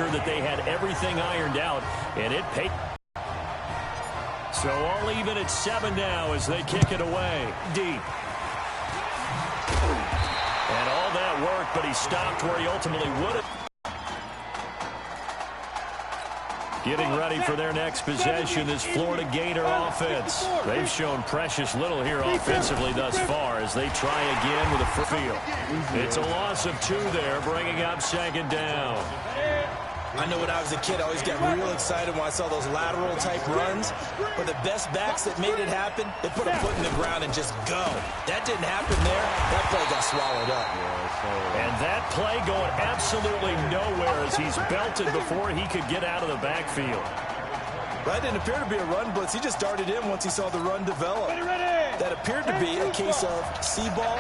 sure that they had everything ironed out, and it paid. So all even at 7 now as they kick it away deep. And all that worked, but he stopped where he ultimately would have. Getting ready for their next possession, this Florida Gator offense. They've shown precious little here offensively thus far as they try again with a free field. It's a loss of 2 there, bringing up 2nd down. I know when I was a kid, I always got real excited when I saw those lateral-type runs. But the best backs that made it happen, they put a foot in the ground and just go. That didn't happen there. That play got swallowed up. And that play going absolutely nowhere as he's belted before he could get out of the backfield. That didn't appear to be a run blitz. He just darted in once he saw the run develop. That appeared to be a case of see ball,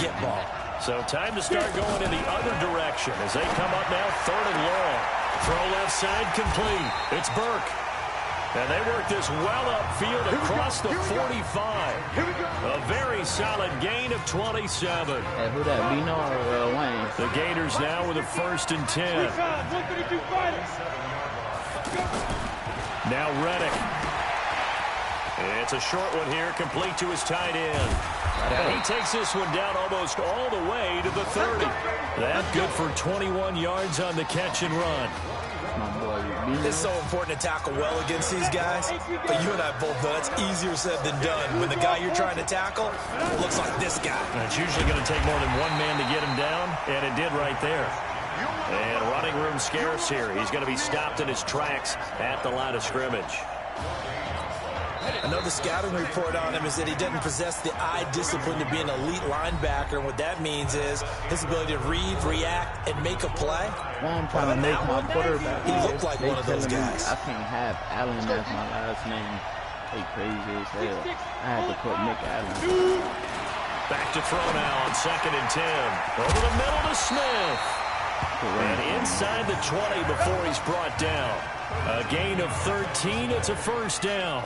get ball. So time to start going in the other direction as they come up now 3rd and long. Throw left side complete. It's Burke. And they work this well upfield across the 45. A very solid gain of 27. Hey, who that, Bino or Wayne? The Gators now with a 1st and 10. Now Reddick. It's a short one here, complete to his tight end. And he takes this one down almost all the way to the 30. That good for 21 yards on the catch and run. It's so important to tackle well against these guys, but you and I both know that's easier said than done. When the guy you're trying to tackle looks like this guy. And it's usually going to take more than one man to get him down, and it did right there. And running room scarce here. He's going to be stopped in his tracks at the line of scrimmage. Another scouting report on him is that he doesn't possess the eye discipline to be an elite linebacker. And what that means is his ability to read, react, and make a play. I'm trying to make my quarterback. He looked like one of those guys. I can't have Allen as my last name. They crazy as hell. I had to put Nick Allen. Back to throw now on 2nd and 10. Over the middle to Smith. And inside the 20 before he's brought down. A gain of 13. It's a 1st down.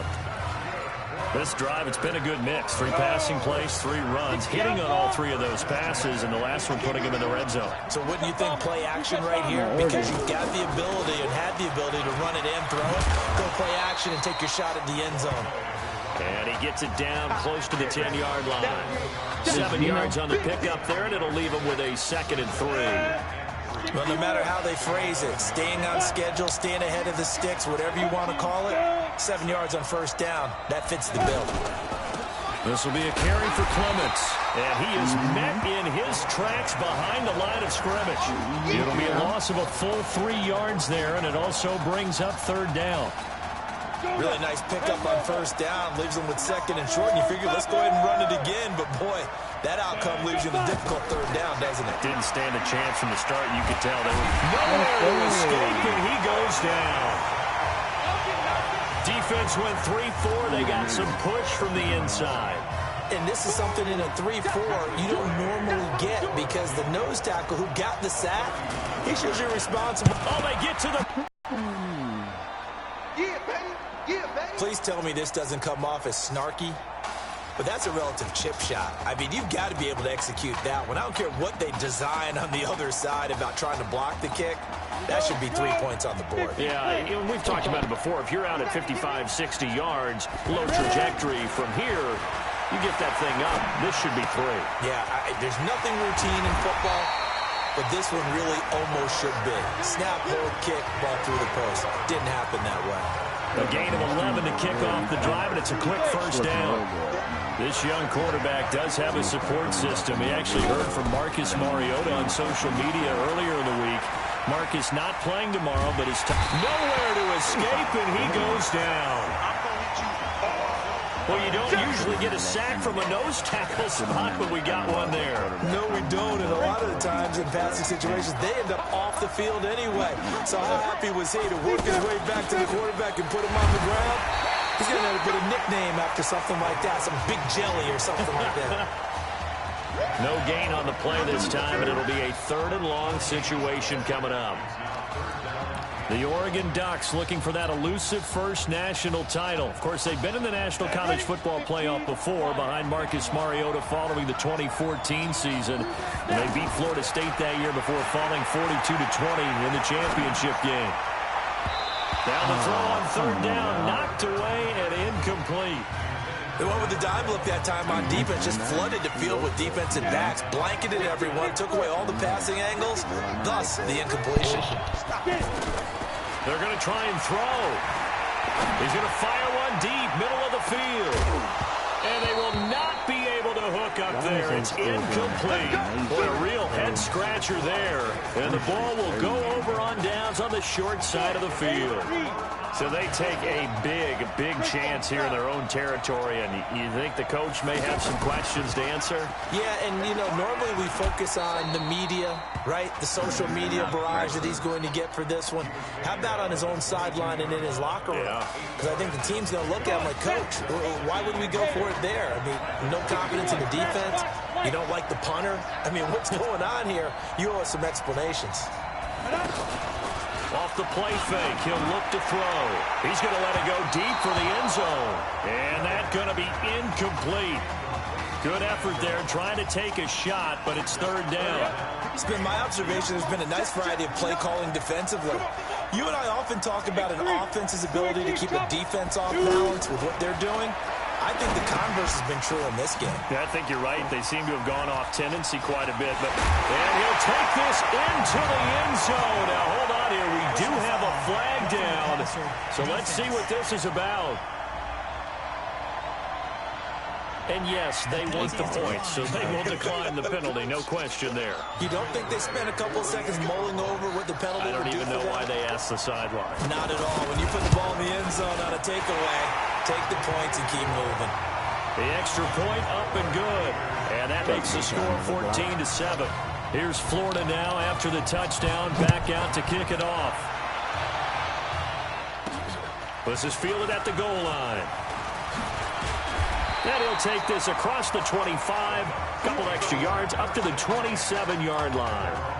This drive, it's been a good mix. 3 passing plays, 3 runs, hitting on all 3 of those passes, and the last one putting him in the red zone. So wouldn't you think play action right here? Because you've got the ability and had the ability to run it and throw it. Go play action and take your shot at the end zone. And he gets it down close to the 10-yard line. 7 yards on the pickup there, and it'll leave him with a 2nd and 3. Well, no matter how they phrase it, staying on schedule, staying ahead of the sticks, whatever you want to call it, 7 yards on 1st down, that fits the bill. This will be a carry for Clements, and he is met in his tracks behind the line of scrimmage. It'll be a loss of a full 3 yards there, and it also brings up 3rd down. Really nice pickup on 1st down, leaves them with 2nd and short, and you figure, let's go ahead and run it again, but boy, that outcome leaves you with a difficult 3rd down, doesn't it? Didn't stand a chance from the start. You could tell they were nowhere to escape, and he goes down. Defense went 3-4. They got some push from the inside. And this is something in a 3-4 you don't normally get because the nose tackle who got the sack, he's usually responsible. Oh, they get to the... Please tell me this doesn't come off as snarky. But that's a relative chip shot. I mean, you've got to be able to execute that one. I don't care what they design on the other side about trying to block the kick. That should be 3 points on the board. Yeah, we've talked about it before. If you're out at 55, 60 yards, low trajectory from here, you get that thing up. This should be 3. Yeah, there's nothing routine in football, but this one really almost should be. Snap, hold, kick, ball through the post. Didn't happen that way. A gain of 11 to kick off the drive, and it's a quick 1st down. This young quarterback does have a support system. He actually heard from Marcus Mariota on social media earlier in the week. Marcus not playing tomorrow, but is nowhere to escape, and he goes down. Well, you don't usually get a sack from a nose tackle spot, but we got one there. No, we don't, and a lot of the times in passing situations, they end up off the field anyway. So how happy was he to work his way back to the quarterback and put him on the ground? He's going to have to put a nickname after something like that, some Big Jelly or something like that. No gain on the play this time, and it'll be a 3rd and long situation coming up. The Oregon Ducks looking for that elusive first national title. Of course, they've been in the National College Football Playoff before behind Marcus Mariota following the 2014 season. And they beat Florida State that year before falling 42-20 in the championship game. Down the throw on third down, knocked away and incomplete. They went with the dime look that time on defense, just flooded the field with defensive backs, blanketed everyone, took away all the passing angles, thus the incompletion. They're going to try and throw. He's going to fire one deep, middle of the field. And they will not be able to hook up there. It's incomplete. Boy, a real head-scratcher there. And the ball will go over on downs on the short side of the field. So they take a big chance here in their own territory. And you think the coach may have some questions to answer? Yeah, and, you know, normally we focus on the media, right? The social media barrage that he's going to get for this one. How about on his own sideline and in his locker room? Because I think the team's going to look at him like, Coach, why would we go for it there? I mean, no confidence in the defense. You don't like the punter. I mean, what's going on here? You owe us some explanations. Off the play fake, he'll look to throw. He's going to let it go deep for the end zone. And that's going to be incomplete. Good effort there, trying to take a shot, but it's third down. It's been my observation there's been a nice variety of play calling defensively. You and I often talk about an offense's ability to keep a defense off balance with what they're doing. I think the converse has been true in this game. Yeah, I think you're right. They seem to have gone off tendency quite a bit. And he'll take this into the end zone. Now, hold on here. We do have a flag down. So let's see what this is about. And yes, they want the points, so they will decline the penalty. No question there. You don't think they spent a couple of seconds mulling over what the penalty would do? I don't even know why they asked the sideline. Not at all. When you put the ball in the end zone on a takeaway, take the points and keep moving. The extra point up and good. And that makes the score 14-7. Here's Florida now after the touchdown, back out to kick it off. This is fielded at the goal line. And he'll take this across the 25, couple extra yards, up to the 27-yard line.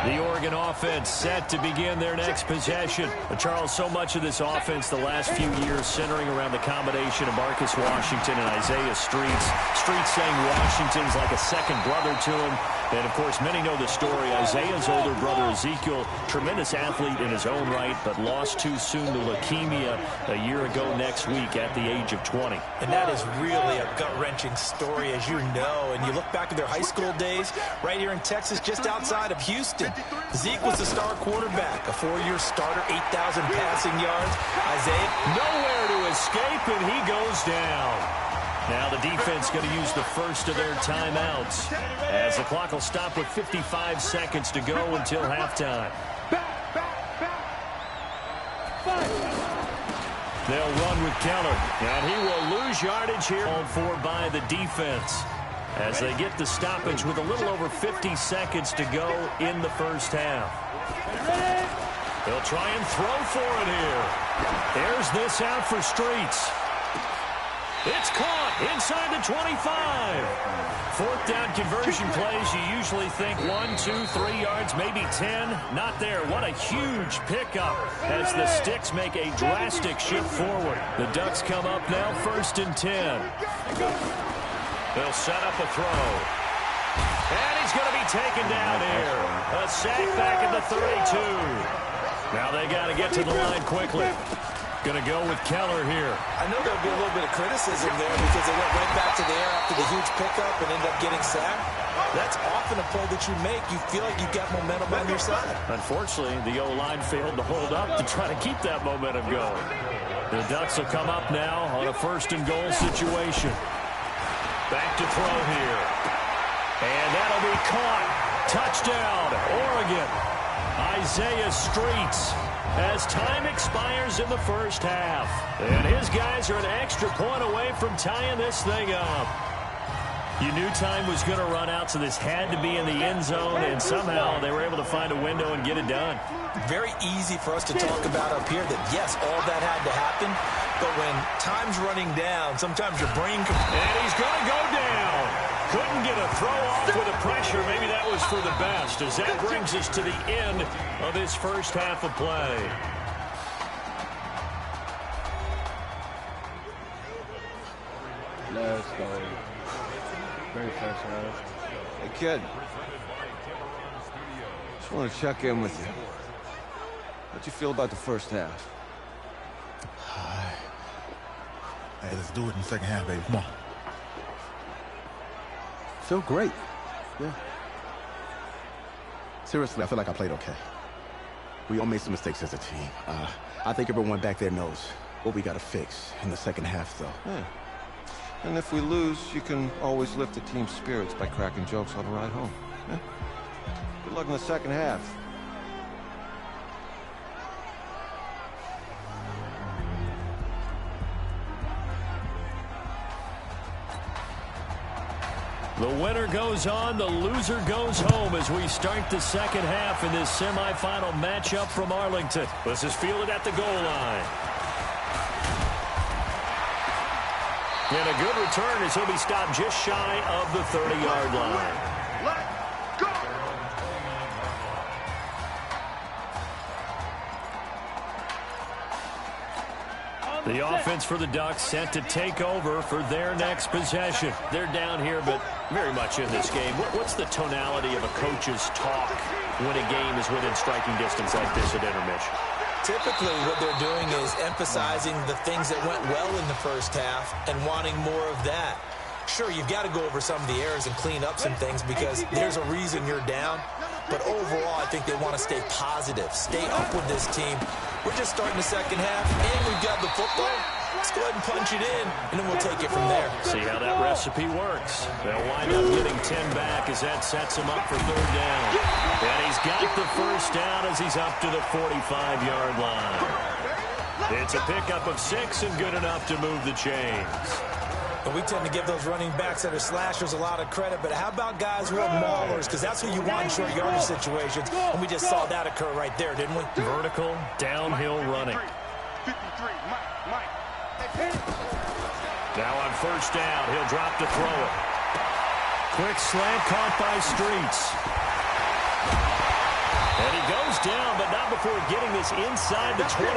The Oregon offense set to begin their next possession. But Charles, so much of this offense the last few years centering around the combination of Marcus Washington and Isaiah Streets. Streets saying Washington's like a second brother to him. And, of course, many know the story. Isaiah's older brother, Ezekiel, tremendous athlete in his own right, but lost too soon to leukemia a year ago next week at the age of 20. And that is really a gut-wrenching story, as you know. And you look back at their high school days, right here in Texas, just outside of Houston. Zeke was the star quarterback, a 4-year starter, 8,000 passing yards. Isaiah, nowhere to escape, and he goes down. Now the defense going to use the first of their timeouts as the clock will stop with 55 seconds to go until halftime. They'll run with Keller, and he will lose yardage here. Called for by the defense as they get the stoppage with a little over 50 seconds to go in the first half. They'll try and throw for it here. There's this out for Streets. It's caught inside the 25. Fourth down conversion plays, you usually think 1, 2, 3 yards, maybe 10. Not there. What a huge pickup as the Sticks make a drastic shift forward. The Ducks come up now, 1st and 10. They'll set up a throw. And he's going to be taken down here. A sack back at the 32. Now they got to get to the line quickly. Going to go with Keller here. I know there'll be a little bit of criticism there because they went right back to the air after the huge pickup and ended up getting sacked. That's often a play that you make. You feel like you've got momentum on your side. Unfortunately, the O-line failed to hold up to try to keep that momentum going. The Ducks will come up now on a 1st and goal situation. Back to throw here. And that'll be caught. Touchdown, Oregon. Isaiah Streets. As time expires in the first half. And his guys are an extra point away from tying this thing up. You knew time was going to run out, so this had to be in the end zone, and somehow they were able to find a window and get it done. Very easy for us to talk about up here that, yes, all that had to happen, but when time's running down, sometimes your brain can... And he's going to go down. Couldn't get a throw off with the pressure. Maybe that was for the best, as that brings us to the end of this first half of play. Let's go. Very first half. Hey, kid. Just want to check in with you. How'd you feel about the first half? Hey, let's do it in the second half, baby. Come on. Feel great. Yeah. Seriously, I feel like I played okay. We all made some mistakes as a team. I think everyone back there knows what we got to fix in the second half, though. Yeah. And if we lose, you can always lift the team's spirits by cracking jokes on the ride home. Yeah? Good luck in the second half. The winner goes on, the loser goes home as we start the second half in this semifinal matchup from Arlington. This is fielded at the goal line. And a good return as he'll be stopped just shy of the 30-yard line. Let's go! The offense for the Ducks set to take over for their next possession. They're down here, but very much in this game. What's the tonality of a coach's talk when a game is within striking distance like this at intermission? Typically, what they're doing is emphasizing the things that went well in the first half and wanting more of that. Sure, you've got to go over some of the errors and clean up some things because there's a reason you're down. But overall, I think they want to stay positive, stay up with this team. We're just starting the second half, and we've got the football. Let's go ahead and punch it in, and then we'll take it from there. See how that recipe works. They'll wind up getting 10 back as that sets him up for third down. And he's got the first down as he's up to the 45-yard line. It's a pickup of 6 and good enough to move the chains. And we tend to give those running backs that are slashers a lot of credit, but how about guys who are maulers? Because that's who you want in short yardage situations, and we just saw that occur right there, didn't we? Vertical, downhill running. 53, Mike. Now on first down, he'll drop to throw it. Quick slant caught by Streets. And he goes down, but not before getting this inside the 25.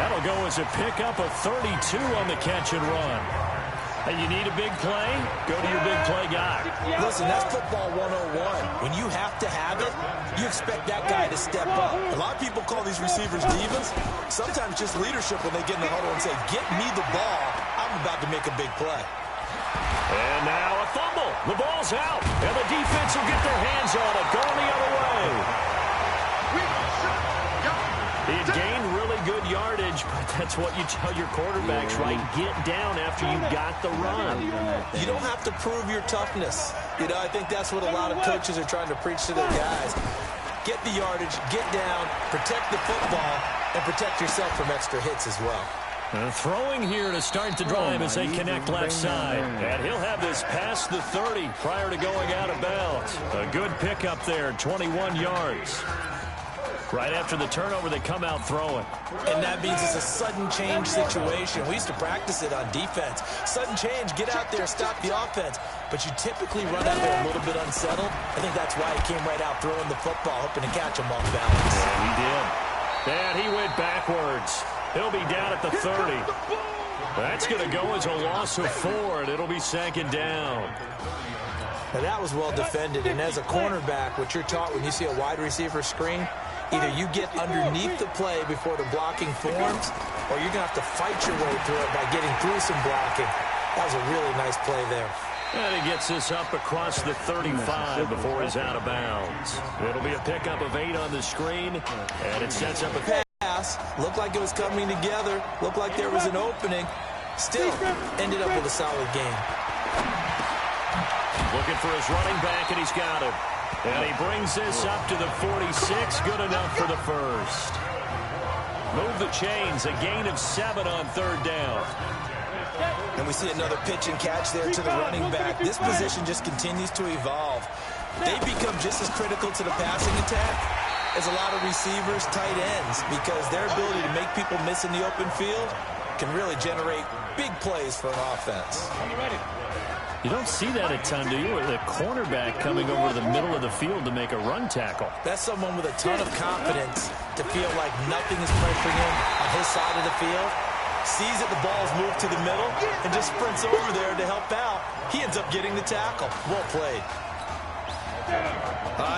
That'll go as a pickup of 32 on the catch and run. And you need a big play? Go to your big play guy. Listen, that's football 101. When you have to have it, you expect that guy to step up. A lot of people call these receivers divas. Sometimes just leadership when they get in the huddle and say, get me the ball. I'm about to make a big play. And now a fumble. The ball's out. And the defense will get their hands on it. Going the other way. He had gained really good yardage, but that's what you tell your quarterbacks, right? Get down after you got the run. You don't have to prove your toughness. You know, I think that's what a lot of coaches are trying to preach to their guys. Get the yardage, get down, protect the football, and protect yourself from extra hits as well. Throwing here to start the drive as they connect left side. And he'll have this past the 30 prior to going out of bounds. A good pickup there, 21 yards. Right after the turnover, they come out throwing. And that means it's a sudden change situation. We used to practice it on defense. Sudden change, get out there, stop the offense. But you typically run out there a little bit unsettled. I think that's why he came right out throwing the football, hoping to catch him off balance. Yeah, he did. And he went backwards. He'll be down at the 30. That's going to go as a loss of 4, and it'll be second down. Now, that was well defended. And as a cornerback, what you're taught when you see a wide receiver screen, either you get underneath the play before the blocking forms, or you're going to have to fight your way through it by getting through some blocking. That was a really nice play there. And he gets this up across the 35 before he's out of bounds. It'll be a pickup of 8 on the screen, and it sets up a pass. Looked like it was coming together. Looked like there was an opening. Still ended up with a solid game. Looking for his running back, and he's got him. And he brings this up to the 46. Good enough for the first. Move the chains. A gain of 7 on third down. And we see another pitch and catch there to the running back. This position just continues to evolve. They become just as critical to the passing attack as a lot of receivers, tight ends, because their ability to make people miss in the open field can really generate big plays for an offense. You don't see that a ton, do you? With a cornerback coming over to the middle of the field to make a run tackle. That's someone with a ton of confidence to feel like nothing is pressuring him on his side of the field. Sees that the ball's moved to the middle and just sprints over there to help out. He ends up getting the tackle. Well played.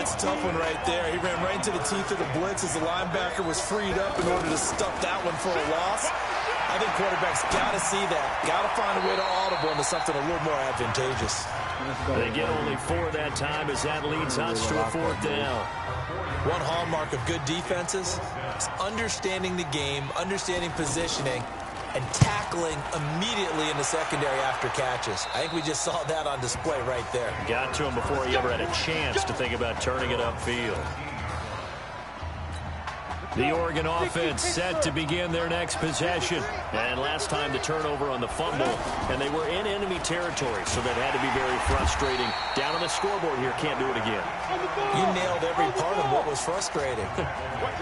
It's a tough one right there. He ran right into the teeth of the blitz as the linebacker was freed up in order to stuff that one for a loss. I think quarterbacks got to see that. Got to find a way to audible into something a little more advantageous. They get only 4 that time as that leads us to a 4th down. One hallmark of good defenses is understanding the game, understanding positioning, and tackling immediately in the secondary after catches. I think we just saw that on display right there. Got to him before he ever had a chance to think about turning it upfield. The Oregon offense set to begin their next possession. And last time the turnover on the fumble, and they were in enemy territory, so that had to be very frustrating. Down on the scoreboard here, can't do it again. You nailed every part of what was frustrating.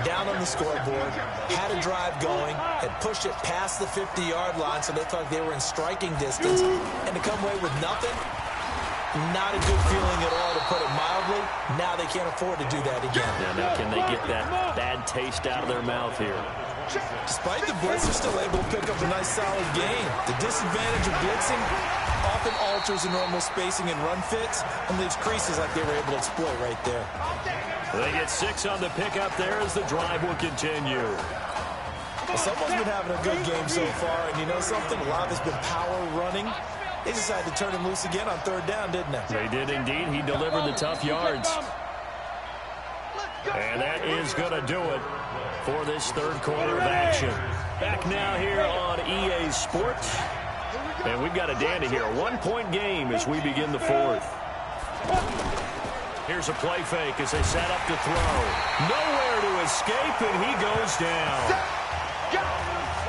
Down on the scoreboard, had a drive going, had pushed it past the 50-yard line, so they thought they were in striking distance, and to come away with nothing, not a good feeling at all, to put it mildly. Now they can't afford to do that again. Yeah, now can they get that bad taste out of their mouth here? Despite the blitz, they're still able to pick up a nice solid gain. The disadvantage of blitzing often alters the normal spacing and run fits and leaves creases like they were able to exploit right there. They get 6 on the pickup there as the drive will continue. Well, someone's been having a good game so far, and you know something? A lot has been power running. They decided to turn him loose again on 3rd down, didn't they? They did indeed. He delivered the tough yards. And that is going to do it for this 3rd quarter of action. Back now here on EA Sports. And we've got a dandy here. A 1-point game as we begin the 4th. Here's a play fake as they set up to throw. Nowhere to escape, and he goes down.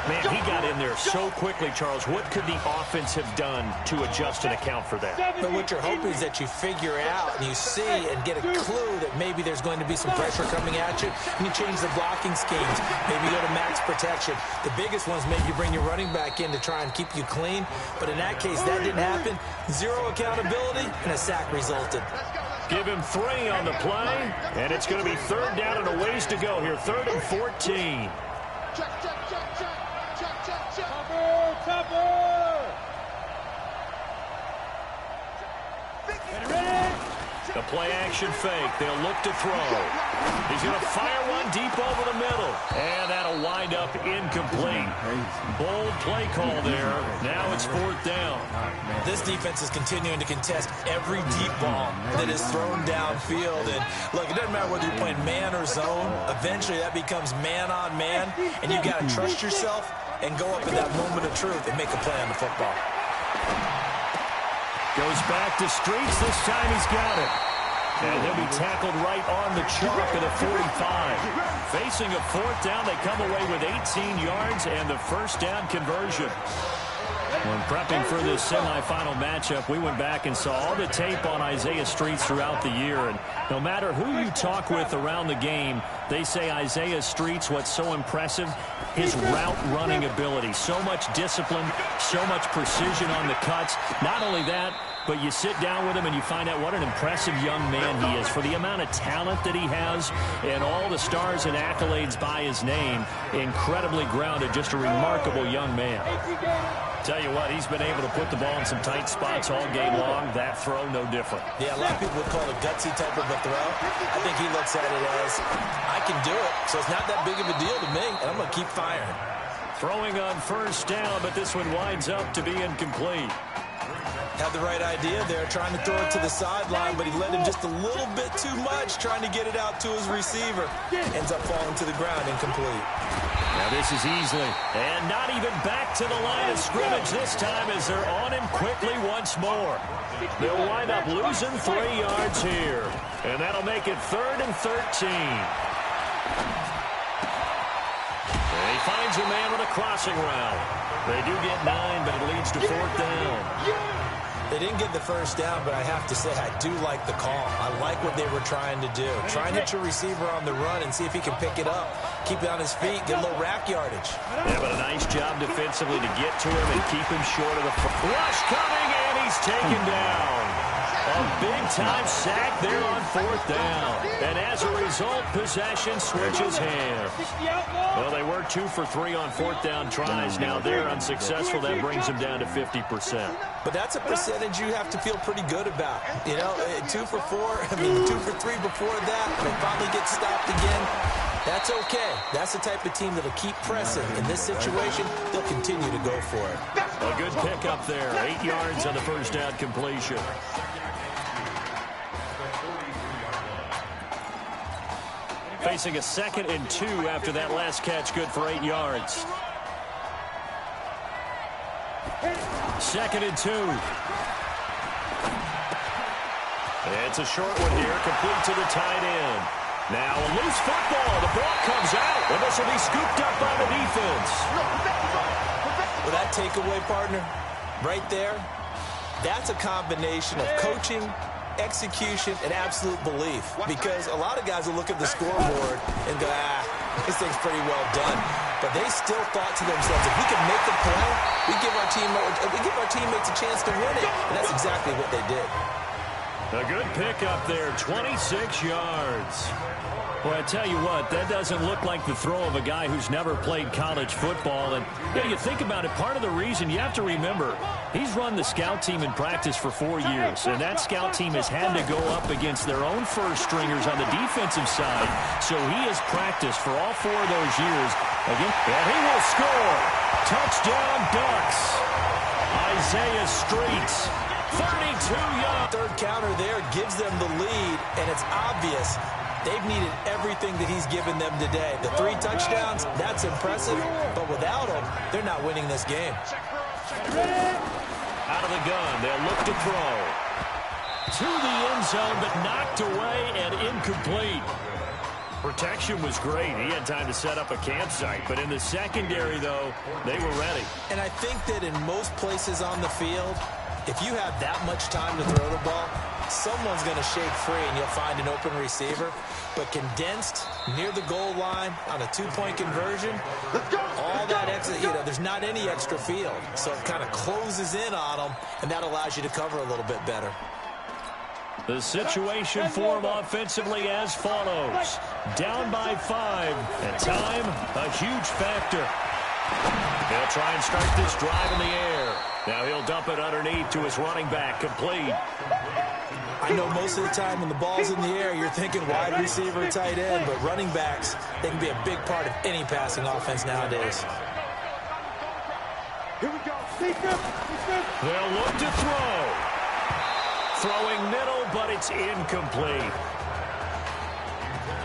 Man, he got in there so quickly, Charles. What could the offense have done to adjust and account for that? But what you're hoping is that you figure out and you see and get a clue that maybe there's going to be some pressure coming at you, and you change the blocking schemes. Maybe go to max protection. The biggest one's maybe you bring your running back in to try and keep you clean. But in that case, that didn't happen. 0 accountability, and a sack resulted. Give him 3 on the play, and it's going to be 3rd down and a ways to go here. 3rd and 14. The play-action fake. They'll look to throw. He's going to fire one deep over the middle. And that'll wind up incomplete. Bold play call there. Now it's 4th down. This defense is continuing to contest every deep ball that is thrown downfield. And, look, it doesn't matter whether you're playing man or zone. Eventually that becomes man-on-man. And you've got to trust yourself and go up at that moment of truth and make a play on the football. Goes back to Streets. This time he's got it. And he'll be tackled right on the chalk at the 45. Facing a 4th down, they come away with 18 yards and the 1st down conversion. When prepping for this semifinal matchup, we went back and saw all the tape on Isaiah Streets throughout the year. And no matter who you talk with around the game, they say Isaiah Streets, what's so impressive, his route running ability. So much discipline, so much precision on the cuts. Not only that, but you sit down with him and you find out what an impressive young man he is. For the amount of talent that he has and all the stars and accolades by his name, incredibly grounded, just a remarkable young man. Tell you what, he's been able to put the ball in some tight spots all game long. That throw, no different. Yeah, a lot of people would call it a gutsy type of a throw. I think he looks at it as, I can do it, so it's not that big of a deal to me, and I'm going to keep firing. Throwing on 1st down, but this one winds up to be incomplete. Had the right idea there, trying to throw it to the sideline, but he led him just a little bit too much, trying to get it out to his receiver. Ends up falling to the ground, incomplete. Now this is easily, and not even back to the line of scrimmage this time as they're on him quickly once more. They'll wind up losing 3 yards here, and that'll make it 3rd and 13. And he finds a man with a crossing route. They do get 9, but it leads to 4th down. They didn't get the 1st down, but I have to say I do like the call. I like what they were trying to do. Try and hit your receiver on the run and see if he can pick it up. Keep it on his feet, get a little rack yardage. Yeah, but a nice job defensively to get to him and keep him short of the rush coming, and he he's taken down. A big-time sack there on 4th down. And as a result, possession switches hands. Well, they were 2 for 3 on 4th down tries. Now they're unsuccessful. That brings them down to 50%. But that's a percentage you have to feel pretty good about. You know, 2 for 2 for 3 before that. They finally get stopped again. That's okay. That's the type of team that'll keep pressing. In this situation, they'll continue to go for it. A good pickup there. 8 yards on the first down completion. Facing a 2nd and 2 after that last catch, good for 8 yards. 2nd and 2. It's a short one here, complete to the tight end. Now a loose football. The ball comes out, and this will be scooped up by the defense. Well, that takeaway, partner, right there, that's a combination of coaching, execution, and absolute belief. Because a lot of guys will look at the scoreboard and go, this thing's pretty well done. But they still thought to themselves, if we can make the play, we give our teammates a chance to win it. And that's exactly what they did. A good pickup there, 26 yards. Well, I tell you what, that doesn't look like the throw of a guy who's never played college football. And you think about it, part of the reason you have to remember, he's run the scout team in practice for 4 years. And that scout team has had to go up against their own first stringers on the defensive side. So he has practiced for all 4 of those years. Again, and he will score. Touchdown, Ducks. Isaiah Streets. 32 yards. Third counter there gives them the lead, and it's obvious they've needed everything that he's given them today. The 3 touchdowns, that's impressive, but without him, they're not winning this game. Out of the gun, they'll look to throw. To the end zone, but knocked away and incomplete. Protection was great. He had time to set up a campsite. But in the secondary, though, they were ready. And I think that in most places on the field, if you have that much time to throw the ball, someone's going to shake free and you'll find an open receiver. But condensed near the goal line on a 2-point conversion, all that extra, there's not any extra field. So it kind of closes in on them, and that allows you to cover a little bit better. The situation for him offensively as follows. Down by 5. And time, a huge factor. They'll try and start this drive in the air. Now he'll dump it underneath to his running back, complete. I know most of the time when the ball's in the air, you're thinking wide receiver, tight end, but running backs, they can be a big part of any passing offense nowadays. Here we go. They'll look to throw. Throwing middle, but it's incomplete.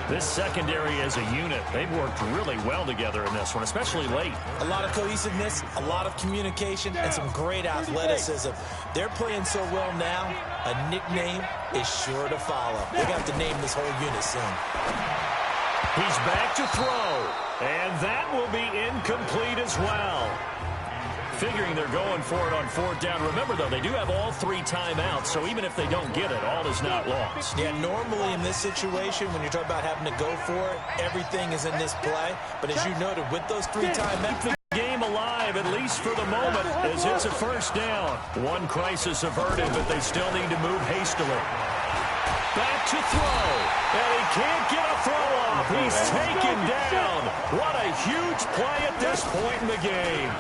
This secondary as a unit, they've worked really well together in this one, especially late. A lot of cohesiveness, a lot of communication, and some great athleticism. They're playing so well now, a nickname is sure to follow. They're going to have to name this whole unit soon. He's back to throw, and that will be incomplete as well. Figuring they're going for it on 4th down. Remember, though, they do have all 3 timeouts, so even if they don't get it, all is not lost. Yeah, normally in this situation, when you're talking about having to go for it, everything is in this play. But as you noted, with those 3 timeouts, the game alive, at least for the moment, as it's a first down. One crisis averted, but they still need to move hastily. Back to throw, and he can't get a throw off. He's taken down. What a huge play at this point in the game.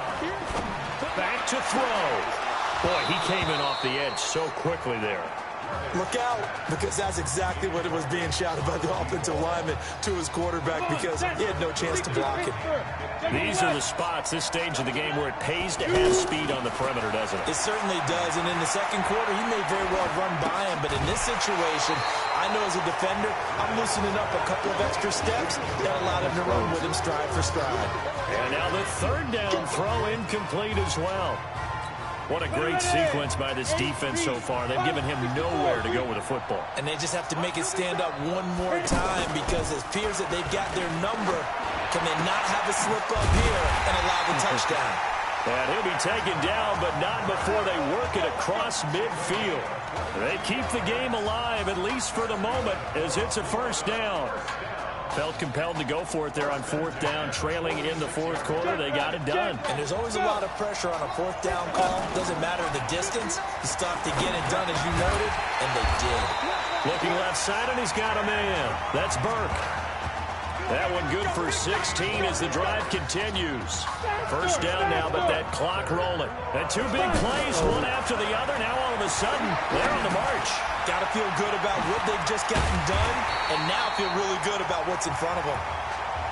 Back to throw. Boy, he came in off the edge so quickly there. Look out, because that's exactly what it was being shouted by the offensive lineman to his quarterback, because he had no chance to block it. These are the spots, this stage of the game, where it pays to have speed on the perimeter, doesn't it? It certainly does, and in the second quarter, he may very well run by him, but in this situation, I know as a defender, I'm loosening up a couple of extra steps that allowed him to run with him stride for stride. And now the 3rd down throw incomplete as well. What a great sequence by this defense so far. They've given him nowhere to go with the football. And they just have to make it stand up one more time, because it appears that they've got their number. Can they not have a slip up here and allow the touchdown? And he'll be taken down, but not before they work it across midfield. They keep the game alive, at least for the moment, as it's a first down. Felt compelled to go for it there on 4th down, trailing in the 4th quarter. They got it done. And there's always a lot of pressure on a 4th down call. Doesn't matter the distance. You still have to get it done, as you noted, and they did. Looking left side, and he's got a man. That's Burke. That one good for 16 as the drive continues. 1st down now, but that clock rolling. And 2 big plays, one after the other. Now all of a sudden, they're on the march. Got to feel good about what they've just gotten done, and now feel really good about what's in front of them.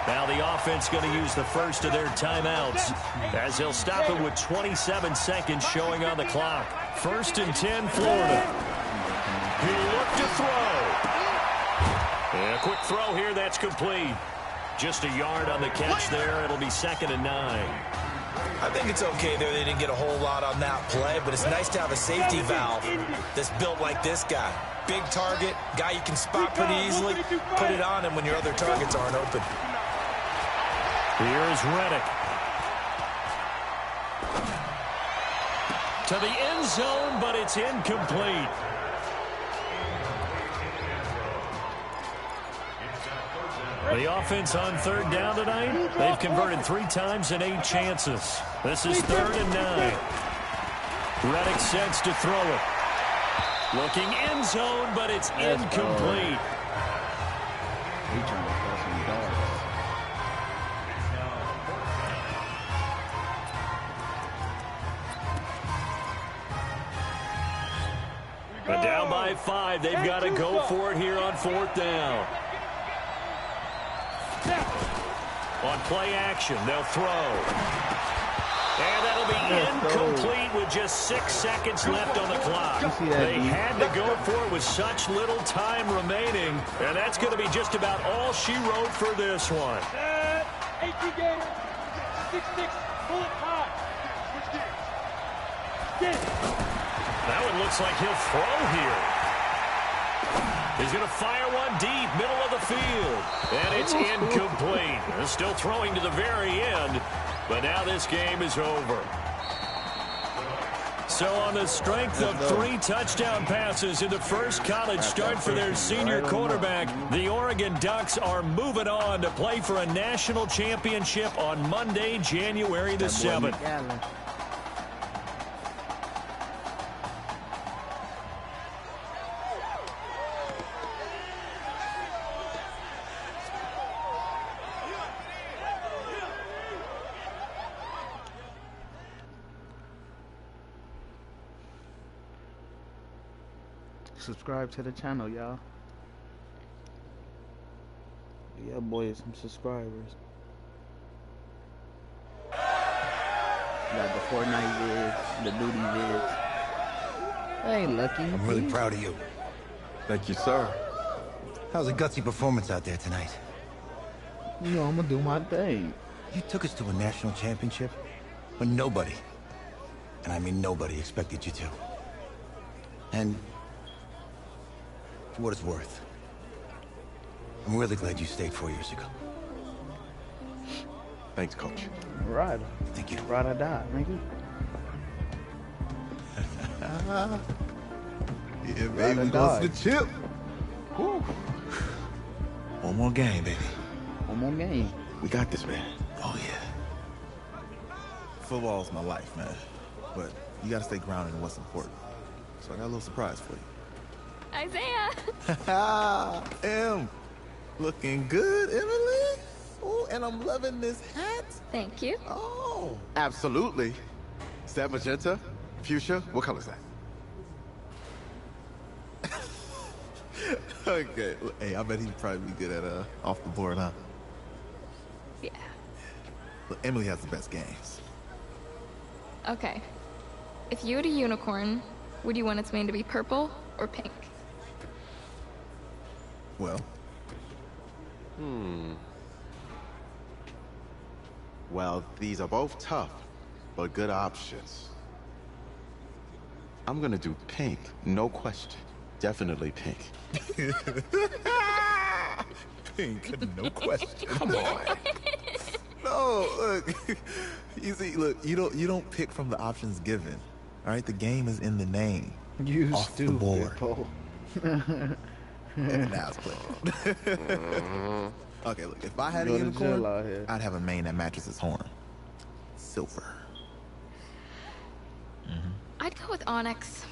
Now the offense going to use the first of their timeouts as they'll stop it with 27 seconds showing on the clock. 1st and 10, Florida. He looked to throw. And a quick throw here, that's complete. Just a yard on the catch there. It'll be 2nd and 9. I think it's okay there. They didn't get a whole lot on that play, but it's nice to have a safety valve that's built like this guy. Big target, guy you can spot pretty easily. Put it on him when your other targets aren't open. Here is Reddick. To the end zone, but it's incomplete. The offense on 3rd down tonight, they've converted 3 times and 8 chances. This is 3rd and 9. Reddick sets to throw it. Looking end zone, but it's incomplete. But down by 5, they've got to go for it here on 4th down. On play action, they'll throw. And that'll be incomplete with just 6 seconds left on the clock. They had to go for it with such little time remaining. And that's going to be just about all she wrote for this one. 18 Gators, 6-6, bullet time. That one looks like he'll throw here. He's going to fire one deep, middle of the field. And it's incomplete. They're still throwing to the very end. But now this game is over. So on the strength of 3 touchdown passes in the first college start for their senior quarterback, the Oregon Ducks are moving on to play for a national championship on Monday, January the 7th. Subscribe to the channel, y'all. Yeah, boy, some subscribers. Got the Fortnite vids, the duty vids. Hey, Lucky. I'm really proud of you. Thank you, sir. How's a gutsy performance out there tonight? You know I'm gonna do my thing. You took us to a national championship when nobody, and I mean nobody, expected you to. And for what it's worth, I'm really glad you stayed 4 years ago. Thanks, Coach. Right. Thank you. Ride or die, nigga. Yeah, baby, we going to the chip. Woo. One more game, baby. One more game. We got this, man. Oh, yeah. Football's my life, man. But you got to stay grounded in what's important. So I got a little surprise for you. Isaiah. Em, looking good, Emily. Oh, and I'm loving this hat. Thank you. Oh. Absolutely. Is that magenta? Fuchsia? What color is that? Okay. Hey, I bet he'd probably be good at off the board, huh? Yeah. Look, Emily has the best games. Okay. If you had a unicorn, would you want its mane to be purple or pink? Well. Well, these are both tough, but good options. I'm gonna do pink, no question. Definitely pink. Pink, no question. Come on. No, look. You see, look, you don't pick from the options given. All right, the game is in the name. You Off the stupid, board. Paul. And now it's playing. Okay, look, if I had a unicorn, I'd have a mane that matches his horn. Silver. I'd go with Onyx.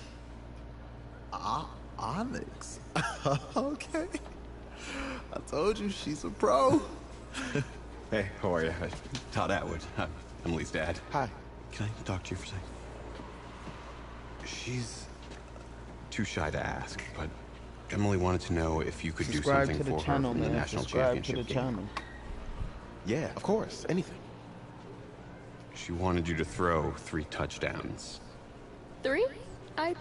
Onyx? Okay. I told you, she's a pro. Hey, how are you? Todd Atwood. I'm Emily's dad. Hi. Can I talk to you for a second? She's too shy to ask, but Emily wanted to know if you could do something for her in the national championship game. Yeah, of course. Anything. She wanted you to throw 3 touchdowns. 3? I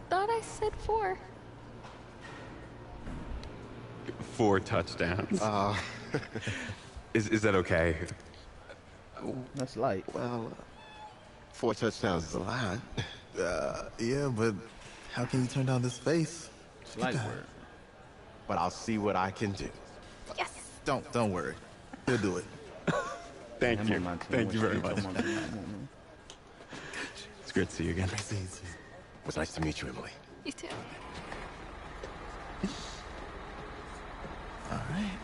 thought I said 4. 4 touchdowns. Is that okay? That's light. Well, 4 touchdowns is a lot. Yeah, but how can you turn down this face? It's light work. But I'll see what I can do. Yes. Don't worry. He'll do it. Thank you. Thank you very much. It's great to see you again. It was nice to meet you, Emily. You too. All right.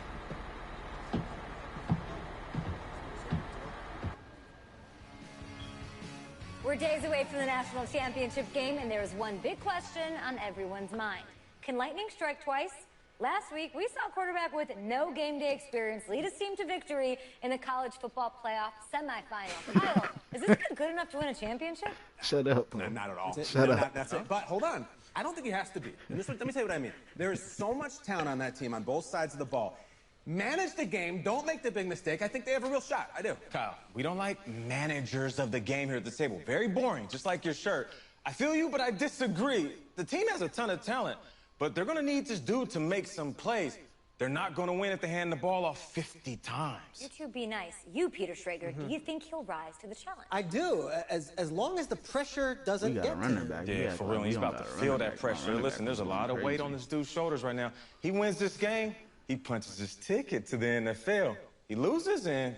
We're days away from the national championship game, and there is one big question on everyone's mind. Can lightning strike twice? Last week, we saw a quarterback with no game day experience lead his team to victory in the college football playoff semifinal. Kyle, is this kid good enough to win a championship? Shut up. No, not at all. Shut up. That's it. But hold on. I don't think he has to be. And let me tell you what I mean. There is so much talent on that team on both sides of the ball. Manage the game. Don't make the big mistake. I think they have a real shot. I do. Kyle, we don't like managers of the game here at the table. Very boring, just like your shirt. I feel you, but I disagree. The team has a ton of talent, but they're going to need this dude to make some plays. They're not going to win if they hand the ball off 50 times. You two be nice. You, Peter Schrager, do you think he'll rise to the challenge? I do, as long as the pressure doesn't get to him. Yeah, for real. He's about to feel that pressure. Listen, there's a lot of weight on this dude's shoulders right now. He wins this game, he punches his ticket to the NFL. He loses, and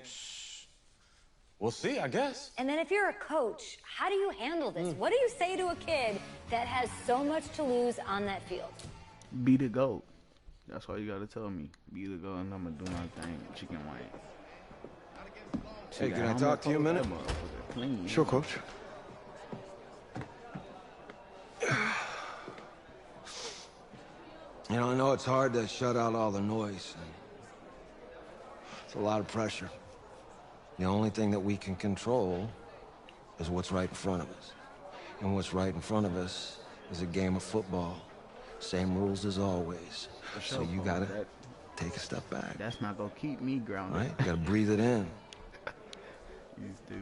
we'll see, I guess. And then if you're a coach, how do you handle this? What do you say to a kid that has so much to lose on that field? Be the GOAT. That's all you gotta tell me. Be the GOAT, and I'm gonna do my thing. Chicken white. Hey, can I talk to you a minute? Sure, Coach. You know, I know it's hard to shut out all the noise. It's a lot of pressure. The only thing that we can control is what's right in front of us. And what's right in front of us is a game of football. Same rules as always. So you gotta take a step back. That's not gonna keep me grounded. Right? You gotta breathe it in.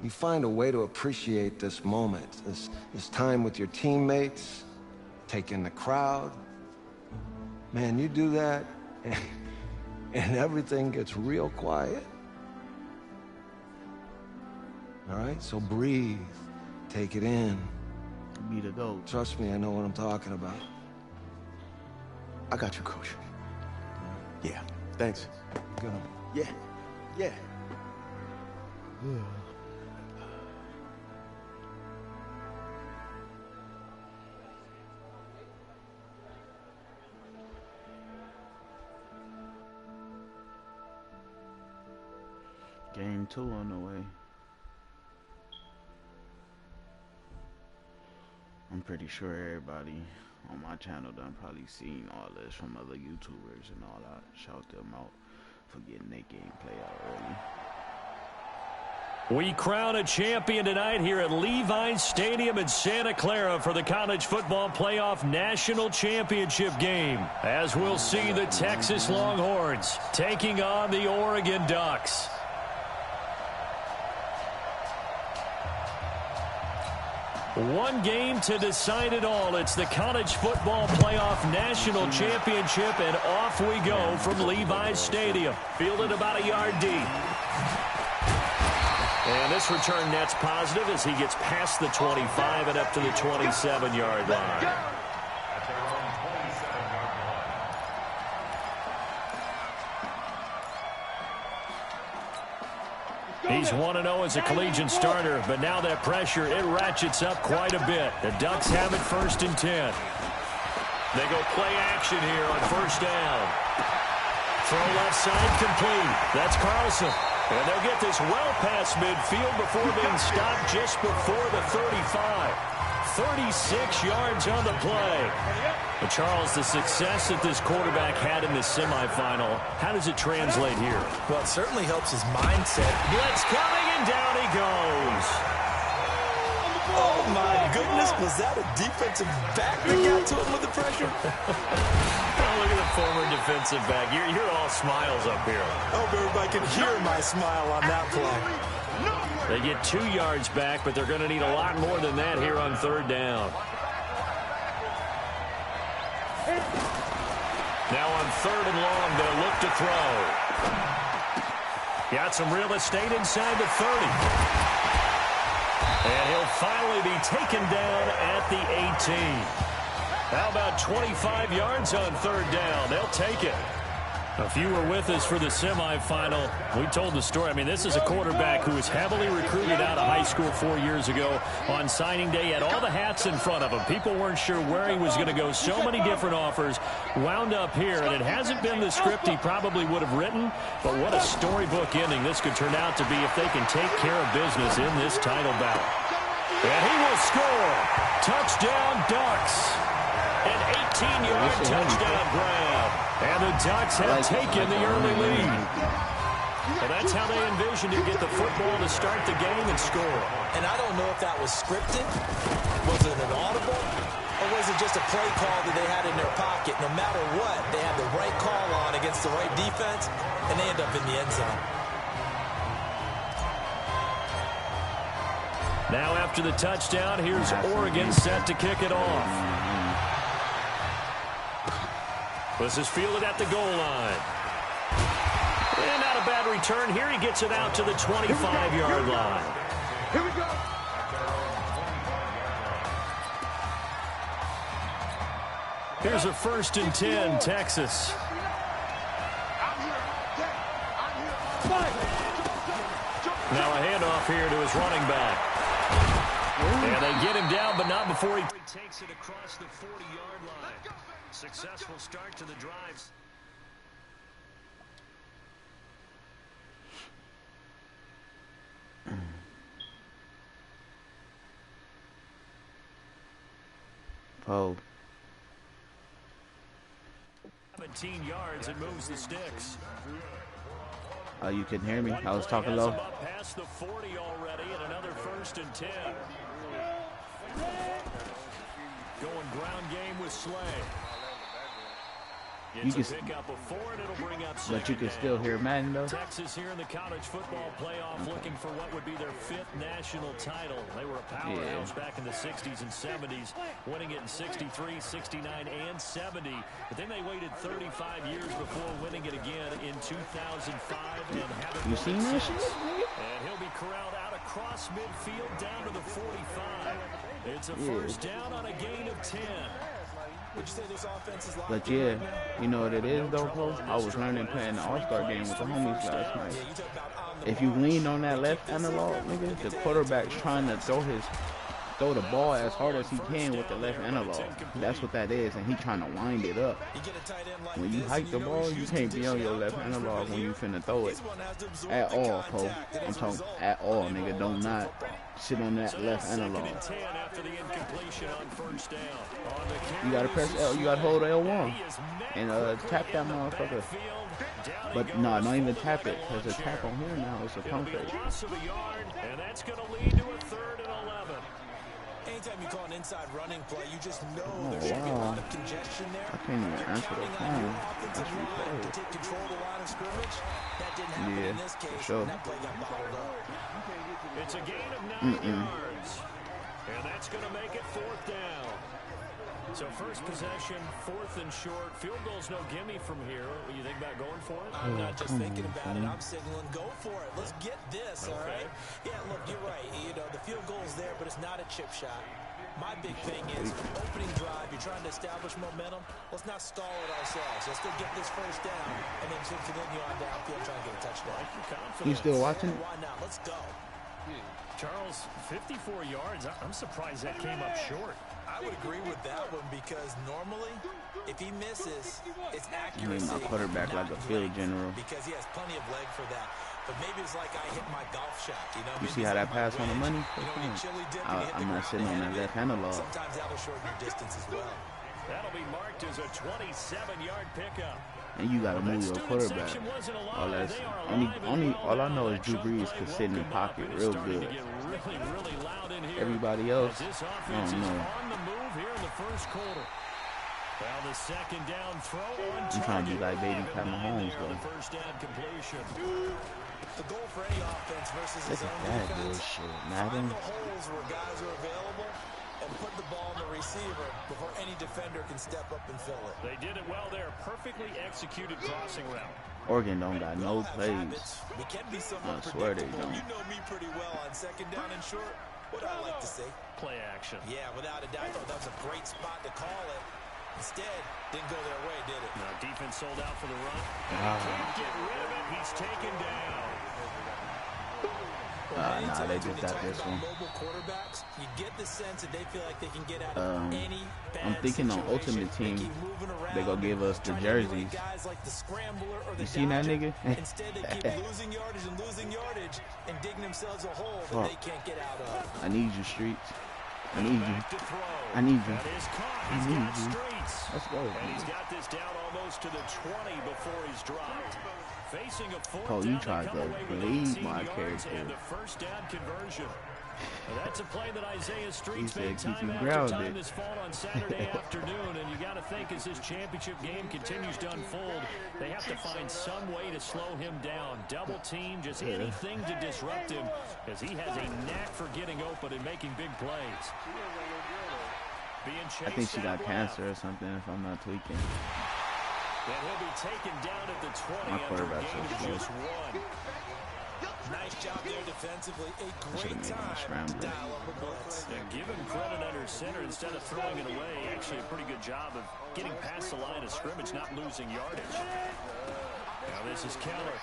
You find a way to appreciate this moment, this time with your teammates, take in the crowd. Man, you do that, and everything gets real quiet. All right? So breathe. Take it in. Be the GOAT. Trust me, I know what I'm talking about. I got you, Coach. Yeah, thanks. Good. Yeah, yeah. Game 2 on the way. I'm pretty sure everybody on my channel done probably seen all this from other YouTubers and all that. Shout them out for getting their gameplay out early. We crown a champion tonight here at Levi's Stadium in Santa Clara for the College Football Playoff National Championship game. As we'll see the Texas Longhorns taking on the Oregon Ducks. One game to decide it all. It's the College Football Playoff National Championship, and off we go from Levi's Stadium. Fielded about a yard deep. And this return net's positive as he gets past the 25 and up to the 27-yard line. He's 1-0 as a collegiate starter, but now that pressure, it ratchets up quite a bit. The Ducks have it 1st and 10. They go play action here on 1st down. Throw left side complete. That's Carlson. And they'll get this well past midfield before being stopped just before the 35. 36 yards on the play. But Charles, the success that this quarterback had in the semifinal, how does it translate here? Well, it certainly helps his mindset. Blitz coming, and down he goes. Oh, my goodness. Was that a defensive back that got to him with the pressure? Oh, look at the former defensive back. You're all smiles up here. I hope everybody can hear my smile on that play. They get 2 yards back, but they're going to need a lot more than that here on third down. Now on third and long, they'll look to throw. Got some real estate inside the 30. And he'll finally be taken down at the 18. How about 25 yards on third down? They'll take it. If you were with us for the semifinal, we told the story. I mean, this is a quarterback who was heavily recruited out of high school 4 years ago. On signing day, he had all the hats in front of him. People weren't sure where he was going to go. So many different offers wound up here, and it hasn't been the script he probably would have written. But what a storybook ending this could turn out to be if they can take care of business in this title bout. And he will score. Touchdown, Ducks. An 18-yard touchdown grab. And the Ducks have taken the early lead. Well, that's how they envisioned to get the football to start the game and score. And I don't know if that was scripted. Was it an audible? Or was it just a play call that they had in their pocket? No matter what, they had the right call on against the right defense, and they end up in the end zone. Now after the touchdown, here's Oregon set to kick it off. This is fielded at the goal line. And not a bad return here. He gets it out to the 25-yard line. Here we go. Here's a 1st and 10, Texas. Now a handoff here to his running back. And they get him down, but not before he takes it across the 40-yard line. Successful start to the drives. Oh. 17 yards and moves the sticks. Oh, you couldn't hear me? I was talking low. Past the 40 already, and another 1st and 10. Going ground game with Slay. You can, but you can still hear Madden though. Texas here in the college football playoff looking for what would be their 5th national title. They were a powerhouse back in the 60s and 70s, winning it in 63, 69, and 70. But then they waited 35 years before winning it again in 2005. And you seen that shit? And he'll be corralled out across midfield down to the 45. It's a 1st down on a gain of 10. Would you say this offense is but yeah, you know what it is though, folks? I was learning playing the All-Star game with the homies last night. If you lean on that left analog, nigga, the quarterback's trying to throw the ball as hard as he can with the left analog. That's what that is, and he trying to wind it up. When you hike the ball, you can't be on your left analog when you finna throw it. At all, folks. I'm talking at all, nigga. Don't not sit on that left analog. You gotta press L, you gotta hold L1 and tap that motherfucker. But no, not even tap it, because a tap on here now is a pump fake. And that's gonna lead to a 3rd and 11. Anytime you call an inside running play, you just know there should be a lot of congestion there. I can't even answer the phone. That's replay. To take control of the line of scrimmage, that didn't happen in this case. Sure. That play got bottled up. It's a gain of 9 yards. And that's going to make it 4th down. So first possession, 4th and short. Field goal's no gimme from here. What do you think about going for it? I'm not just thinking about it. I'm signaling, go for it. Let's get this, all right? Yeah, look, you're right. You know, the field goal's there, but it's not a chip shot. My big thing is opening drive. You're trying to establish momentum. Let's not stall it ourselves. Let's go get this 1st down, and then continue on downfield trying to get a touchdown. You still watching? Why not? Let's go. Charles, 54 yards. I'm surprised that came up short. I would agree with that one because normally, if he misses, it's accuracy. You made my quarterback like a field general. Because he has plenty of leg for that. But maybe it's like I hit my golf shot, you know? You see how that pass on the money? I'm not sitting on that left analog. Sometimes that'll shorten your distance as well. That'll be marked as a 27-yard pickup. And you gotta move your quarterback. All I know is Drew Brees could sit in the pocket real good. Everybody else, I don't know. Well, the second down throw on I'm trying to be like baby Pat Mahomes, though. First down completion. The goal for any offense versus his own defense. Madden. Find the holes where guys are available and put the ball in the receiver before any defender can step up and fill it. They did it well there. Perfectly executed crossing route. Oregon don't got no plays. We can be I somewhat swear they don't. You know me pretty well on second down and short. What do I like to say? Play action. Yeah, without a doubt. I thought that was a great spot to call it. Instead, didn't go their way, did it? Now defense sold out for the run. Can't get rid of it. He's taken down. Nah, they just got this one. Mobile quarterbacks, you get the sense that they feel like they can get out of any bad I'm thinking on Ultimate Team, they gonna give us the jerseys. You seen that nigga? Instead, they keep losing yardage and losing yardage and digging themselves a hole that they can't get out of. I need you, Streets. I need you. I need you. I need you. Let's go. And he's got this down almost to the 20 before he's dropped. Facing a fourth you down tried to bleed my character. And the first down conversion. Well, that's a play that Isaiah Streets said made keep time you after grounded. time this fall on Saturday afternoon. And you got to think as this championship game continues to unfold, they have to find some way to slow him down. Double team, just anything to disrupt him, as he has a knack for getting open and making big plays. I think she got cancer or something, if I'm not tweaking. And he'll be taken down at the 20 My quarterback's so slow. just one. Nice job there defensively. A great time. Dial up a blitz. And give him credit under center instead of throwing it away. Actually, a pretty good job of getting past the line of scrimmage, not losing yardage. Now this is Keller.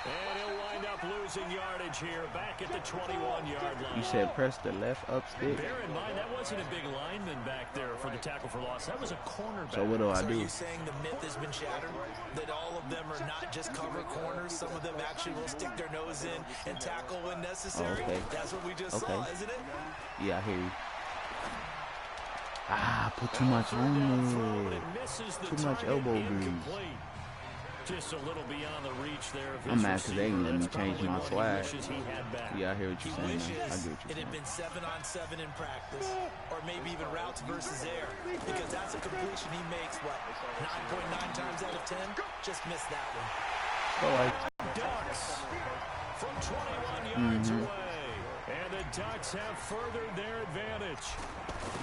And he'll wind up losing yardage here, back at the 21-yard line. You said press the left up stick. Bear in mind, that wasn't a big lineman back there for the tackle for loss. That was a cornerback. So what do I do? Are you saying the myth has been shattered? That all of them are not just cover corners? Some of them actually will stick their nose in and tackle when necessary? Okay. That's what we just saw, isn't it? Yeah, I hear you. Put too much on it. Too much elbow grease. Just a little beyond the reach there. I'm mad because they ain't let me change my swag. Yeah, I hear what you're saying. I get what you're saying. It had been 7-on-7 in practice, or maybe even routes versus air, because that's a completion he makes, what, 9.9 times out of 10? Just missed that one. Ducks from 21 yards away. And the Ducks have furthered their advantage.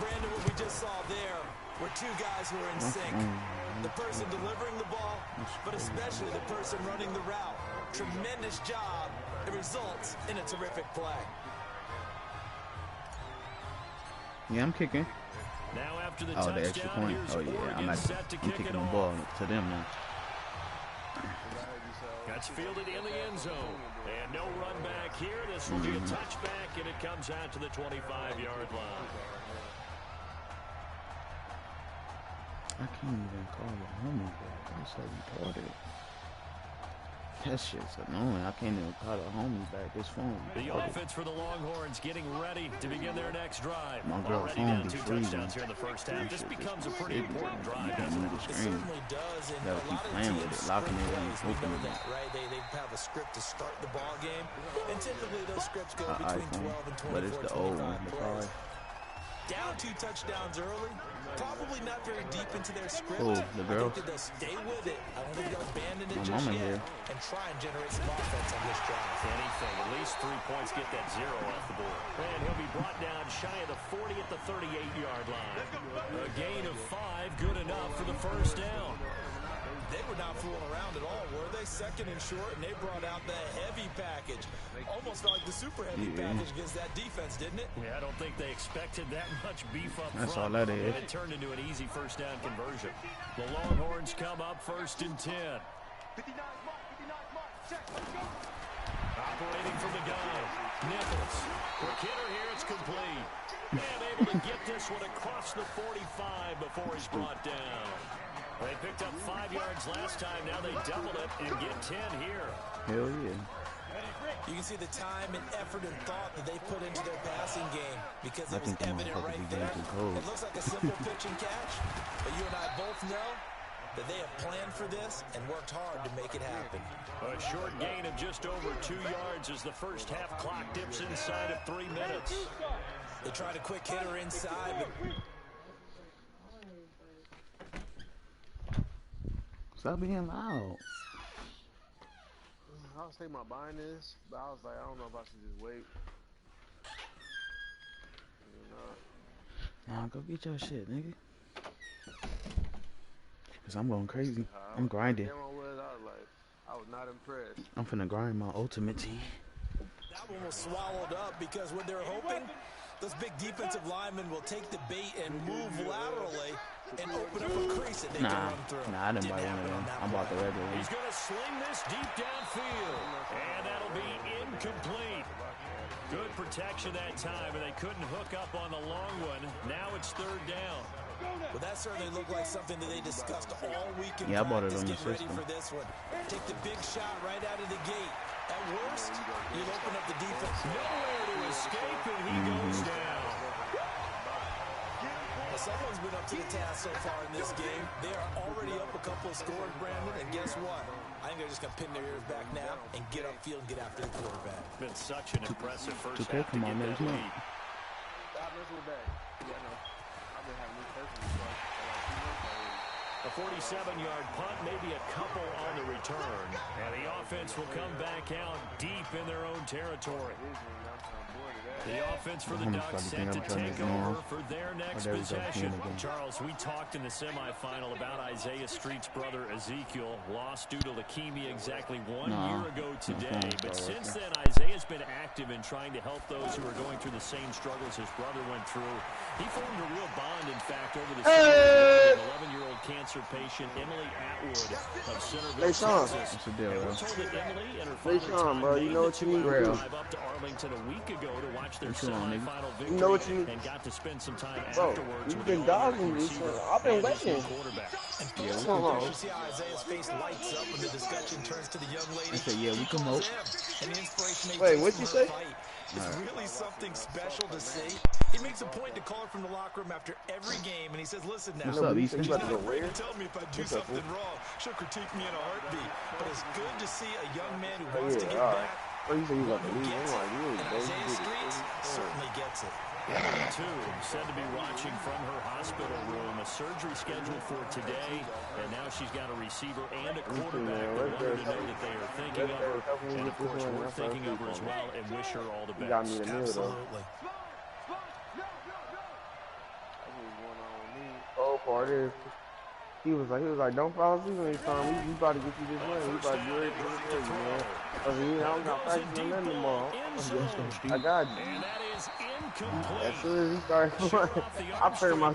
Brandon, what we just saw there were two guys who are in sync. The person delivering the ball, but especially the person running the route. Tremendous job. It results in a terrific play. Yeah, I'm kicking. Now after the the extra point. Oh yeah, I'm kicking the ball to them now. That's fielded in the end zone. And no run back here. This will be a touchback, and it comes out to the 25-yard line. I can't even call it homie back. I'm so retarded. That shit's annoying. I can't even call it homie back. This phone. The offense for the Longhorns getting ready to begin their next drive. My girl's Already phone down be 2 freezing. touchdowns here in the first half. This becomes a pretty important drive. You can't move the screen. You gotta keep playing with it, locking it in, opening it. Right? They have a script to start the ball game, and typically those scripts go between 12 and 24. But it's the old one, the car. Down 2 touchdowns early, probably not very deep into their script. Oh, the girls. I think that they'll stay with it. I don't think they'll abandon it My just mama yet here. and try and generate some offense on this drive. Anything, at least 3 points, get that 0 off the board. And he'll be brought down shy of the 40 at the 38-yard line. A gain of 5, good enough for the first down. They were not fooling around at all, were they? Second and short, and they brought out the heavy package. Almost felt like the super heavy package against that defense, didn't it? Yeah, I don't think they expected that much beef up That's front. all that is. And it turned into an easy first down conversion. The Longhorns come up 1st and 10. Operating from the gun. Nichols. Quick hitter here, it's complete. And able to get this one across the 45 before he's brought down. They picked up 5 yards last time. Now they double it and get 10 here. Hell yeah. You can see the time and effort and thought that they put into their passing game because it was evident right there. It looks like a simple pitch and catch, but you and I both know that they have planned for this and worked hard to make it happen. A short gain of just over 2 yards as the first half clock dips inside of 3 minutes. They tried a quick hitter inside, but... Stop being loud. I was thinking about buying this, but I was like, I don't know if I should just wait. Nah, go get your shit, nigga. Cause I'm going crazy. I'm grinding. I was not impressed. I'm finna grind my ultimate team. That one was swallowed up because what they're hoping, those big defensive linemen will take the bait and move laterally and open up a crease that they can run through. Nah, I didn't buy one of them. I'm about the regular one. He's going to sling this deep downfield, and that'll be incomplete. Good protection that time, and they couldn't hook up on the long one. Now it's 3rd down. Well, that certainly looked like something that they discussed all week in I bought it on the get ready system. for this one. Take the big shot right out of the gate. At worst, you'll open up the defense. Nowhere to escape, and he goes down. Well, someone's been up to the task so far in this game. They are already up a couple of scores, Brandon, and guess what? I think they're just going to pin their ears back now and get upfield and get after the quarterback. Been such an impressive first half to come on, get that lead. A 47-yard punt, maybe a couple on the return. And the offense will come back out deep in their own territory. The offense for the Ducks set to take over for their next possession. Charles, we talked in the semifinal about Isaiah Street's brother Ezekiel, lost due to leukemia exactly 1 year ago today. But since then, Isaiah's been active in trying to help those who are going through the same struggles his brother went through. He formed a real bond, in fact, over the summer with an 11-year-old cancer patient, Emily Atwood of Centerville, Texas. And we're told that Emily and her father bro, you know what you need, bro. Drive up to Arlington a week ago to watch their semifinal victory, you know what you need, and got to spend some time bro, afterwards. You've been dogging me, so I've been waiting. You see how Isaiah's face lights up when the discussion turns to the young lady. I said, yeah, we can hope. And the inspiration wait, what'd you say? It's really something special to see. He makes a point to call her from the locker room after every game, and he says, listen now, what's up, she's not afraid to tell me if I do something wrong. She'll critique me in a heartbeat. But it's good to see a young man who wants to get back. Oh, you say you got to leave? And Isaiah Streets certainly gets it. Two said to be watching from her hospital room. A surgery scheduled for today, and now she's got a receiver and a quarterback that wanted to know that they are thinking of her. And, of course, we're thinking of her as well and wish her all the best. Absolutely. Oh, part is, he was like, don't fall asleep on this time. We about to get you this way. We about to get ready for this way, man. I said, I don't got practice on that tomorrow. I got you. As soon as he started playing, I turned my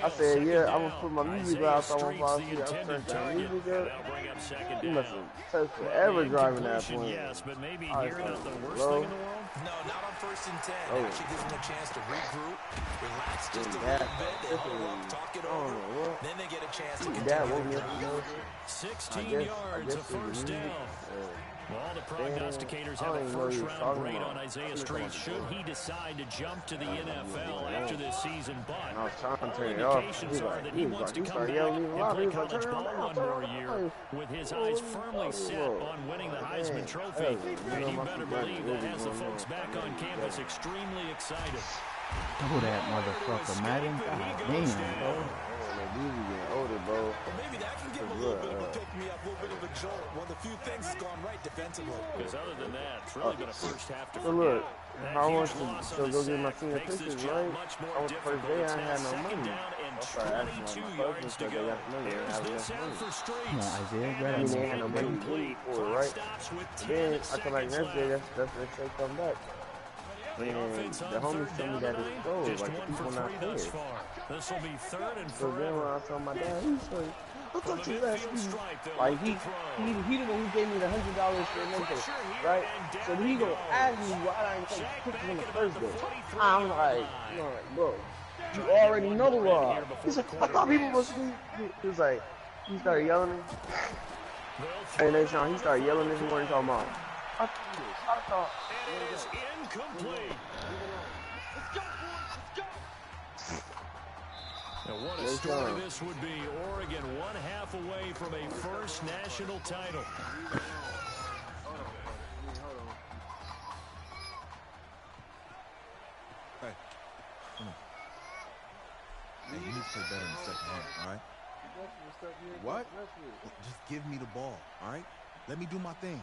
I said, yeah, I'm going to put my music out so I won't fall asleep. I turned the music up. He must have touched forever driving that point. Yes, but maybe here not the worst thing in the world. No, not on 1st and 10. Actually gives them a chance to regroup, relax just a little bit, they huddle up, talk it over, then they get a chance to continue. 16 yards, a first down. Well, all the prognosticators have a first-round grade on Isaiah Street should he decide to jump to the NFL after this season. But all indications are that he wants to come back and play college ball one more year with his eyes firmly set on winning the Heisman Trophy. And you better believe that has the folks back on campus extremely excited. Oh, that motherfucker, Madden. Damn, older, bro. Well, maybe that can give him a little bit of a pick-me-up, a little bit of a jolt. One of the few things that's gone right defensively. Because other than that, it's really been a first half to so look, I want to go get my senior pictures, right? I was the first day I had no money. I started asking my folks and said they got the money. I have enough money. Come on, Isaiah, grab they had no money to pay for it, right? Then I come back next day, that's when they come back. And the homies told me that it's gold, like the people not there. This will be 3rd and 4. So then when I told my dad, he said, Don't touch his ass, Steve. Like he the one who gave me the $100 for a no right? So he gonna ask me why I didn't take pictures on the first day. I'm like, bro, you already know the law. He's like, I thought people was. He was like, he started yelling. And then Sean, he started yelling this morning talking about. I thought. It is incomplete. Now, what a story this would be. Oregon 1/2 away from a first national title. Hey, you need to play better in the second half, all right? What? Just give me the ball, all right? Let me do my thing.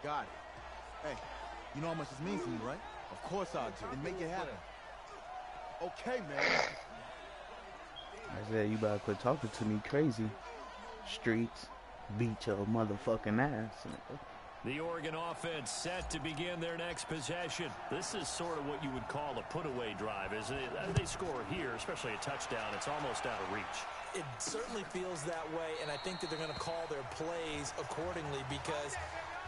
Got it. Hey, you know how much this means to me, right? Of course I do. And make it happen. Okay, man. I said, you better quit talking to me crazy. Streets, beat your motherfucking ass. The Oregon offense set to begin their next possession. This is sort of what you would call a put-away drive. As they score here, especially a touchdown, it's almost out of reach. It certainly feels that way, and I think that they're going to call their plays accordingly because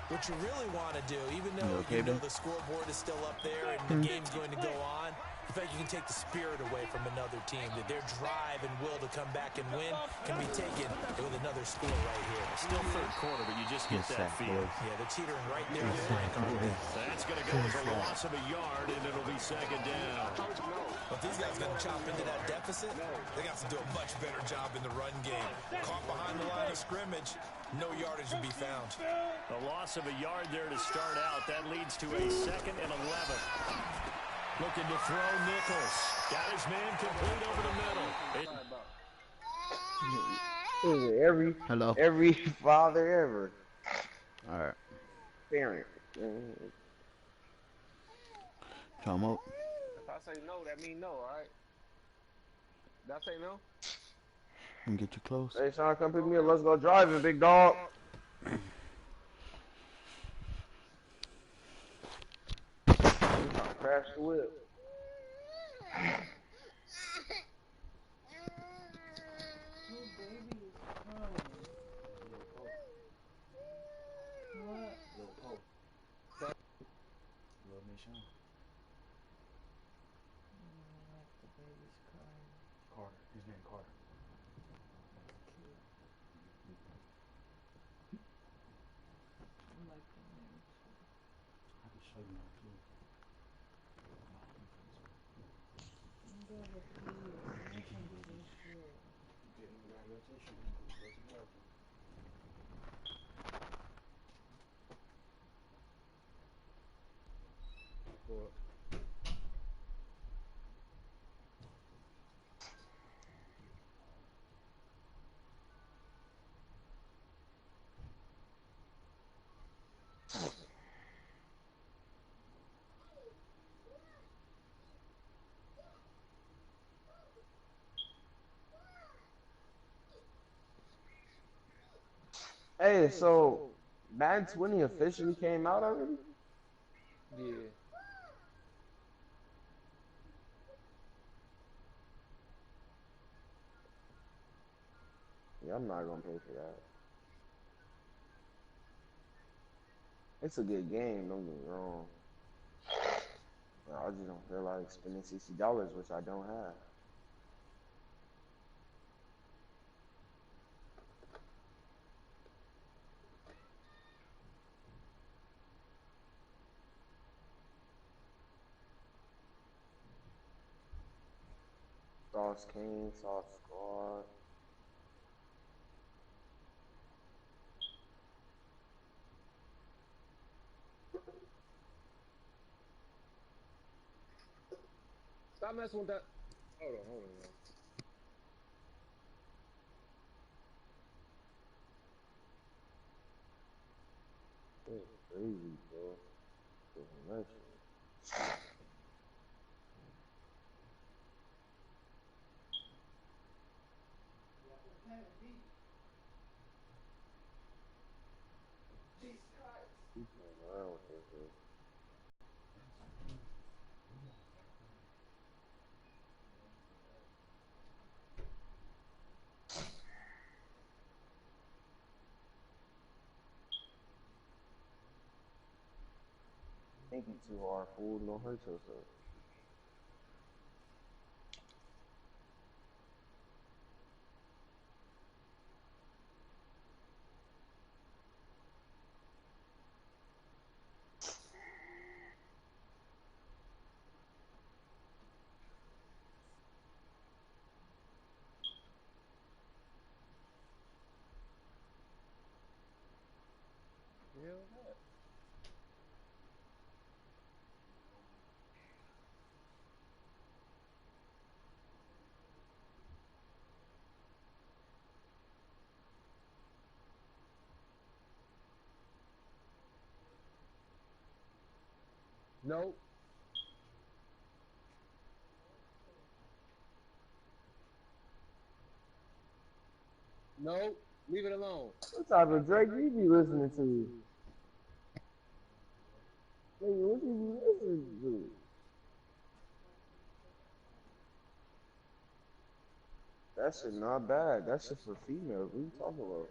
what you really want to do, even though you know the scoreboard is still up there and the game's going to go on, in fact, you can take the spirit away from another team, that their drive and will to come back and win can be taken with another score right here. Still third quarter, but you just get that feel. Yeah, they're teetering right there on the brink. That's going to go as a loss of a yard, and it'll be second down. But these guys got to chop into that deficit. They got to do a much better job in the run game. Caught behind the line of scrimmage, no yardage to be found. A loss of a yard there to start out. That leads to a 2nd and 11. Looking to throw Nichols. Got his man complete over the middle. Every father ever. All right. Parent. Come up. If I say no, that mean no, all right? Did I say no? And get you close. Hey, Sean, come pick me up. Let's go driving, big dog. Crash the whip. Carter. His name Carter. I can show you my kid. Hey, so Madden 20 officially came out already? Yeah. Yeah, I'm not gonna pay for that. It's a good game, don't get me wrong. I just don't feel like spending $60, which I don't have. Sauce King, Sauce Squad. Stop messing with that. Hold on, man. That's crazy, bro. That shit. He's playing around with this, bro. Think you too hard, fool. Don't hurt yourself. Nope. Nope. Leave it alone. What type of Drake you be listening to? Nigga, what you be listening to? That shit not bad. That shit for females. What you talking about?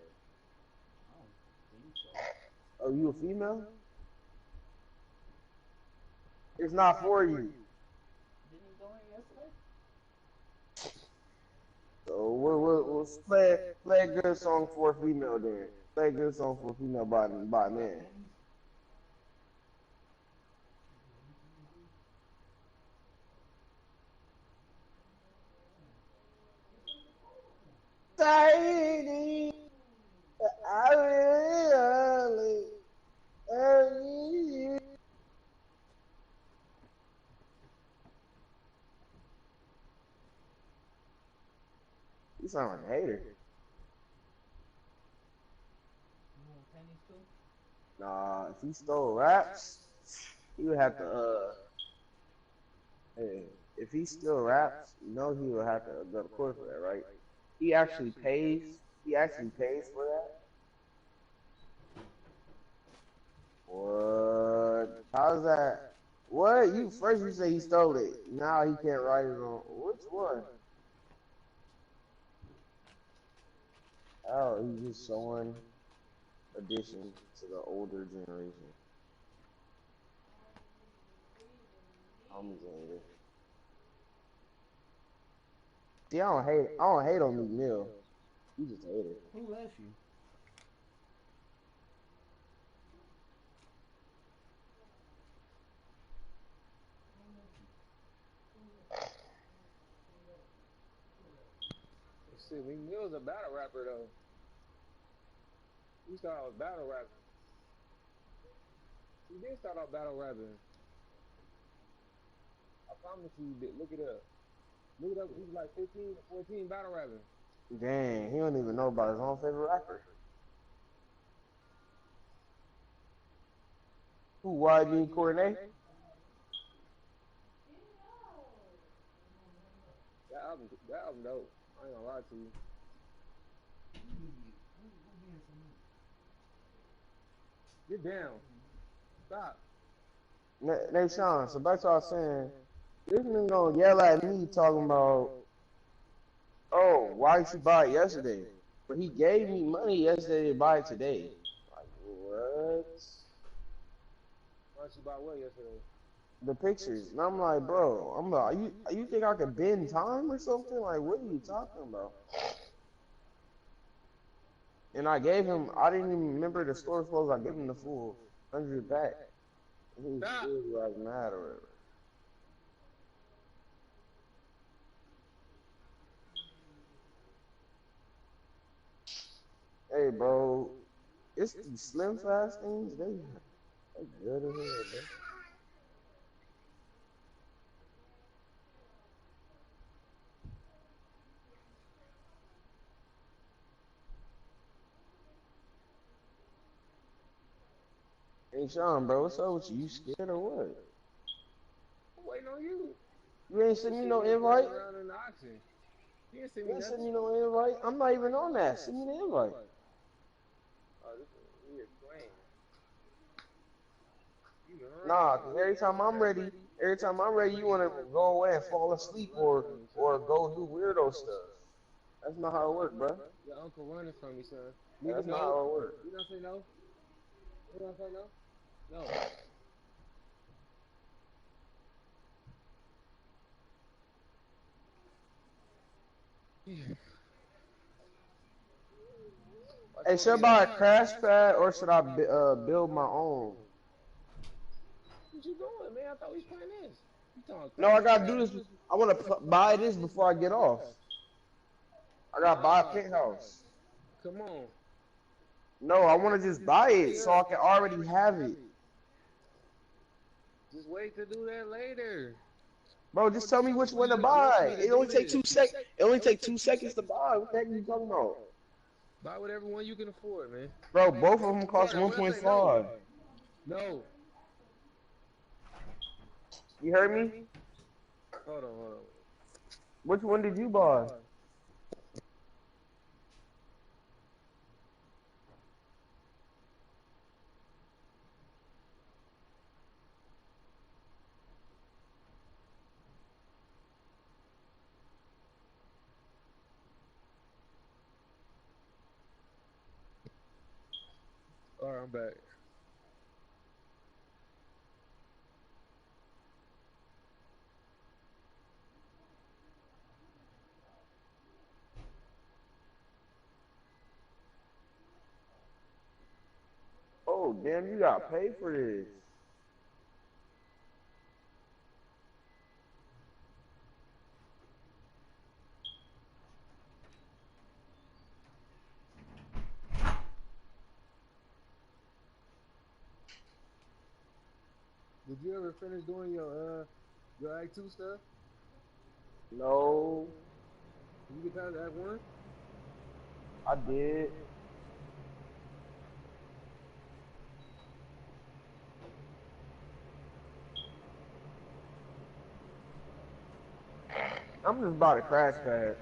Oh, you a female? It's not for you. So we'll play a good song for a female then. Play a good song for a female by man. Tiny, I really, you. You sound like a hater. Nah, if he stole raps, he would have to hey, if he still raps, you know he would have to go to court for that, right? He actually pays. He actually pays for that. What? How's that? What? You first you say he stole it. Now he can't write it on. Which one? Oh, he's just showing addition to the older generation. I'm saying. See, I don't hate on Meek Mill. You just hate it. Who left you? Shit, Meek Mill's a battle rapper though. He started off battle rapping. He did start off battle rapping. I promise you, he did. Look it up. Look it up. He's like 15 or 14 battle rapping. Dang, he don't even know about his own favorite rapper. Who, YG Courtney? That album dope. I ain't gonna lie to you. Get down. Stop. Hey, Sean, so back to what I was saying, this nigga gonna yell at me talking about, oh, why did you buy it yesterday? But he gave me money yesterday to buy it today. Like, what? Why did you buy what yesterday? The pictures. And I'm like, bro, you think I could bend time or something? Like, what are you talking about? And I gave him, I didn't even remember the store closed. I gave him the full 100 back. He was still like mad or whatever. Hey, bro, it's these Slim Fast things, they good as hell, bro. Hey, Sean, bro, what's up with you? You scared or what? I'm waiting on you. You ain't send me no invite? You ain't send me no invite? I'm not even on that. Send me the invite. Oh, this is weird playing. Nah, cause every time I'm ready, you want to go away and fall asleep or go do weirdo stuff. That's not how it works, bro. Your uncle running from me, son. That's not how it works. You not say no? You not say no? No. Hey, should I buy a crash pad or should I build my own? What you doing, man? I thought we was playing this. You talking No, I gotta crash do pad? this. I want to buy this before I get off. I gotta buy a penthouse. Come on. No, I want to just buy it so I can already have it. Just wait to do that later. Bro, just tell me which one to buy. It only take 2 seconds. It only take 2 seconds to buy. What the heck are you talking about? Buy whatever one you can afford, man. Bro, both of them cost 1.5. No. You heard me? Hold on. Which one did you buy? All right, I'm back. Oh, damn, you gotta pay for this. Did you ever finish doing your Act 2 stuff? No. Did you get past Act 1? I did. I'm just about a crash pad.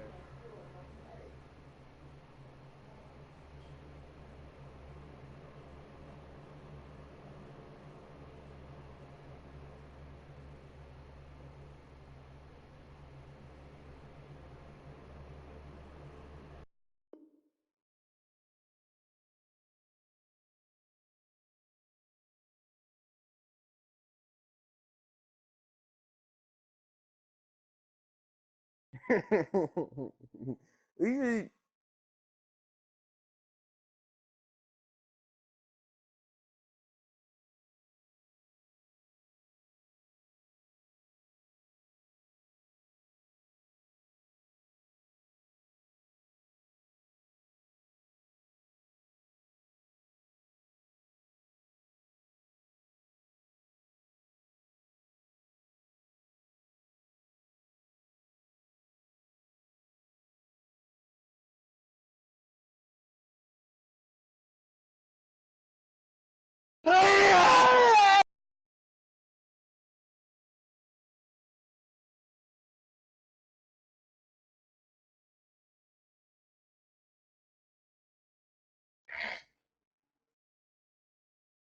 You-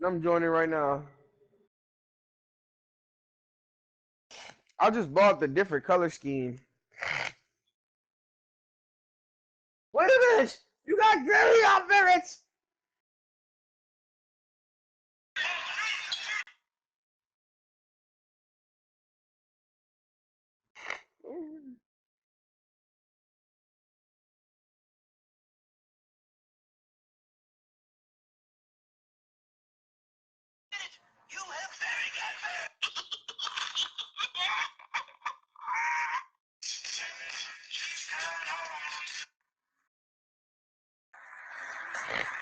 I'm joining right now. I just bought the different color scheme. Wait a minute! You got Gary out there!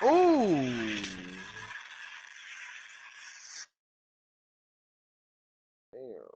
Ooh. Damn.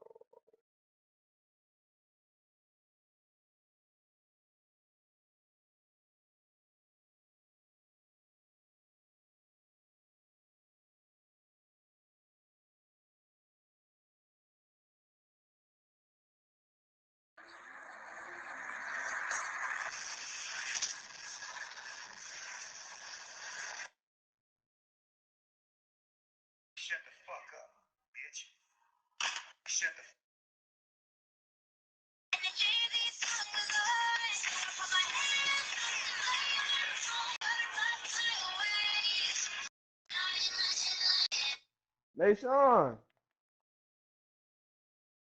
Shut the fuck up, bitch. Shut the Hey, Sean.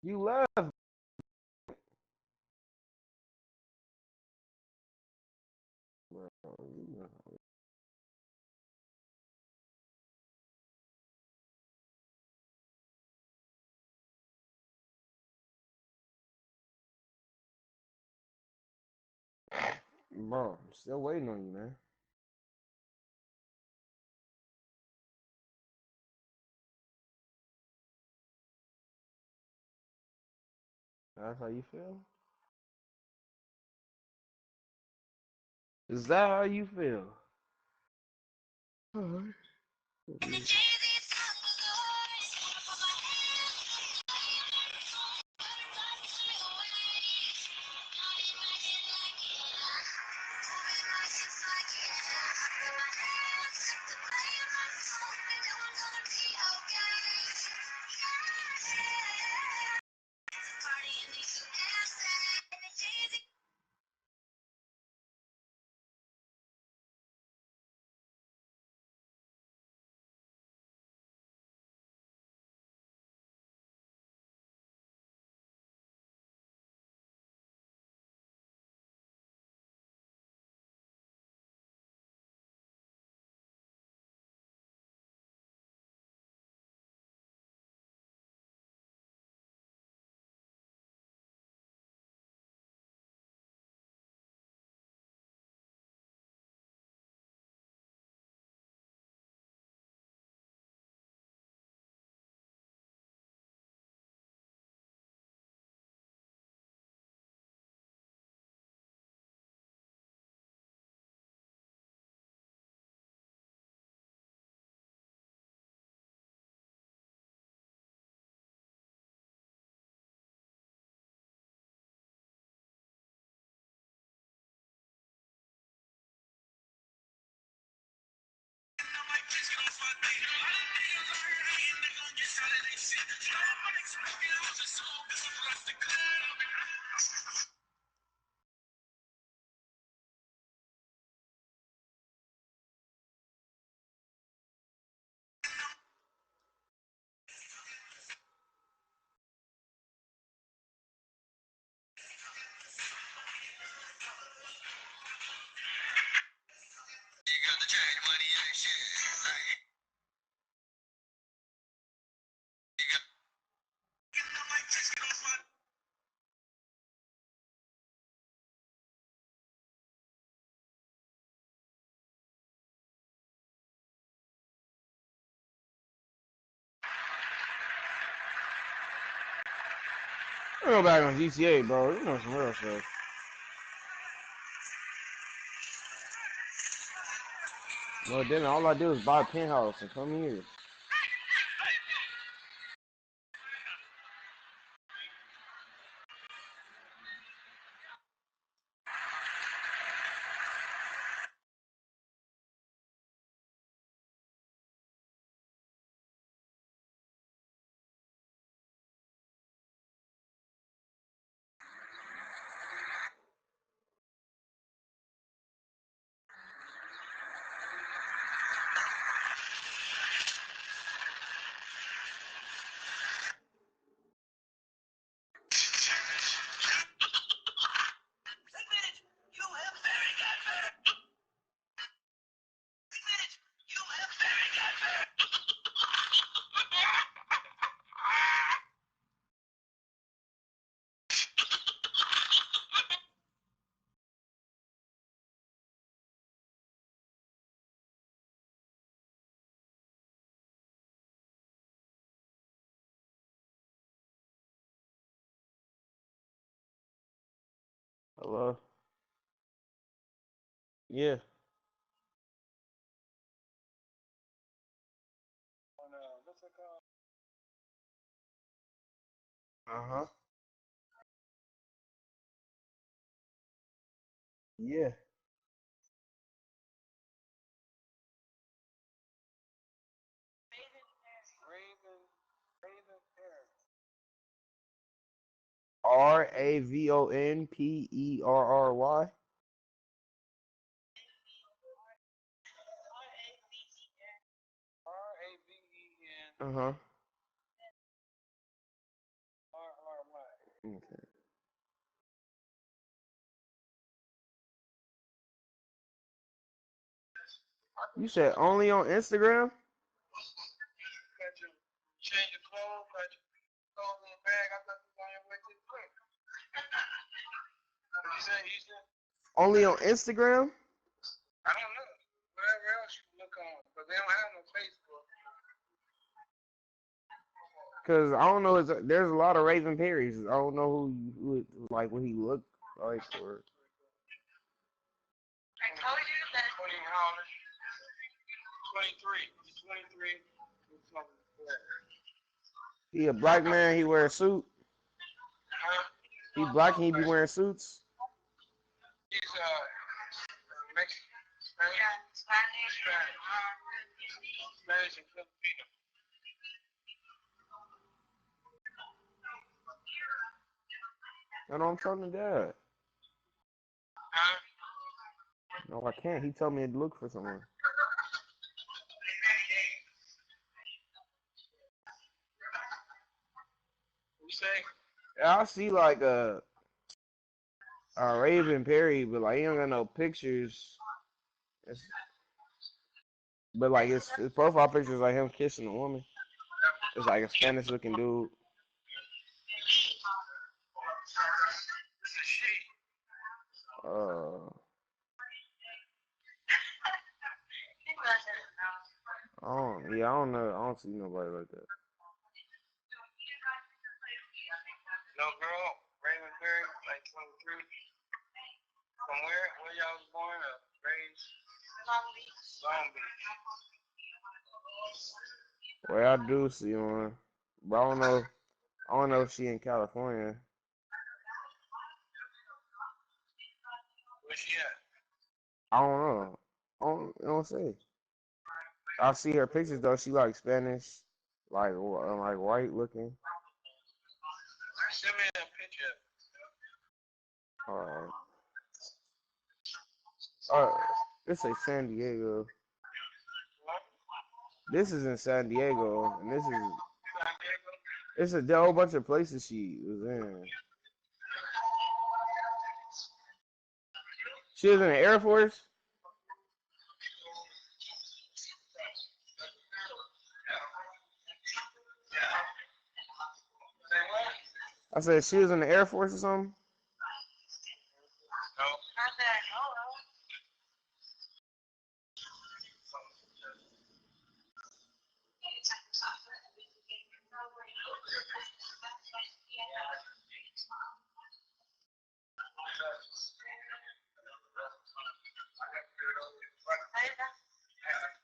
You left. Bro, you know. Bro, I'm still waiting on you, man. That's how you feel? Is that how you feel? Alright. I go back on GTA, bro. You know some real shit. Well, then all I do is buy a penthouse and come here. Hello? Yeah. Uh-huh. Yeah. Ravonperery. Uh-huh. Okay. You said only on Instagram? Change your clothes, put your clothes in the bag. I thought you was on your way to the crib. What you say, Houston? Only on Instagram? I don't know. Whatever else you can look on, but they don't have no Facebook. Cause I don't know. There's a lot of Raven Perrys. I don't know who like what he looked like or. I told you that. 23. He a black man. He wear a suit. He black and he be wearing suits. He's Mexican. Spanish and Filipino. And I'm telling Dad. No, I can't. He told me to look for someone. You say? Yeah, I see like a Raven Perry, but like he don't got no pictures. But like his profile picture is like him kissing a woman. It's like a Spanish looking dude. I don't know. I don't see nobody like that. No girl, Raven Perry, like 23. From where? Where y'all was born or raised? Long Beach. Well, I do see one, but I don't know. I don't know if she in California. Where's she at? I don't know. I don't say. I see her pictures though. She like Spanish, like white looking. Send me a picture. This is San Diego. This is in San Diego, and this is a whole bunch of places she was in. She was in the Air Force. I said she was in the Air Force or something.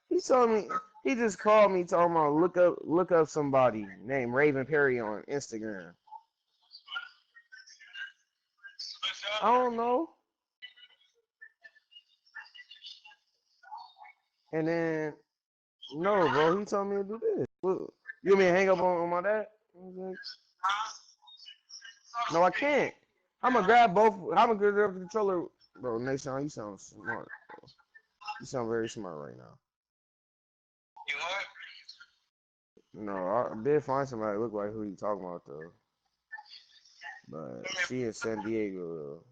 He told me, he just called me talking about look up somebody named Raven Perry on Instagram. I don't know. And then no, bro, he told me to do this. Look, you want me to hang up on my dad? No, I can't. I'm gonna grab both. I'm gonna grab the controller, bro. Nation, you sound smart. Bro. You sound very smart right now. No, I did find somebody that look like who you talking about though. But she in San Diego though.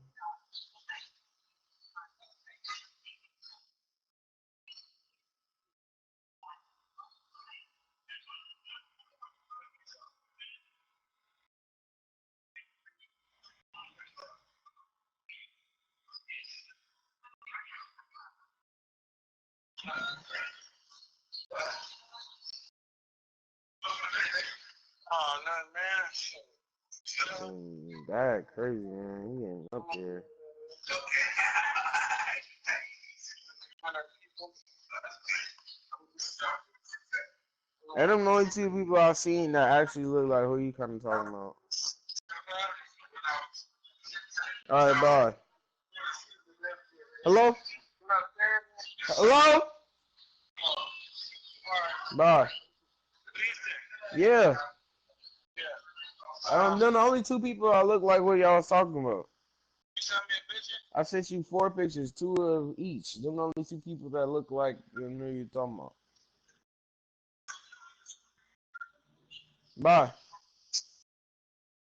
Oh, no, man. That crazy, man. He ain't up there. And them the only two people I've seen that actually look like who you kind of talking about. Alright, bye. Hello? Hello? Bye. Yeah. They're the only two people I look like what y'all was talking about. I sent you 4 pictures, 2 of each. They're the only 2 people that look like you know you're talking about. Bye.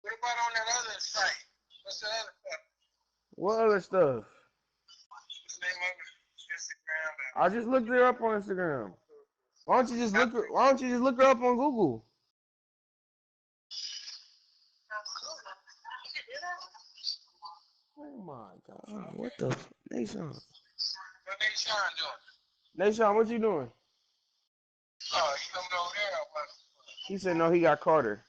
What about on that other site? What's the other stuff? What other stuff? What's the name of it? Instagram. I just looked her up on Instagram. Why don't you just look her up on Google? Oh my God! What the Nation? What Nation doing? Nation, what you doing? Oh, he coming over there. He said no. He got Carter.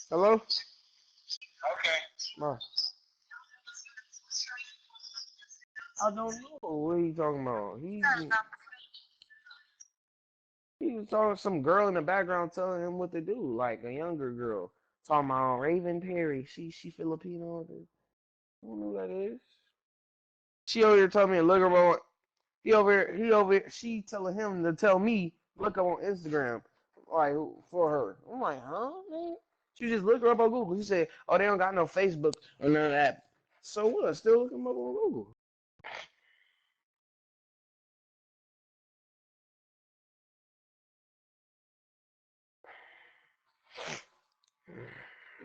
Hello? Okay. No. I don't know what he talking about. He was talking to some girl in the background telling him what to do, like a younger girl. Talking about Raven Perry. She Filipino. I don't know who that is. She over here telling me to look her on. He over here, she telling him to tell me, look up on Instagram, like, for her. I'm like, huh, man? She just looked her up on Google. She said, oh, they don't got no Facebook or none of that. So what? Still looking up on Google.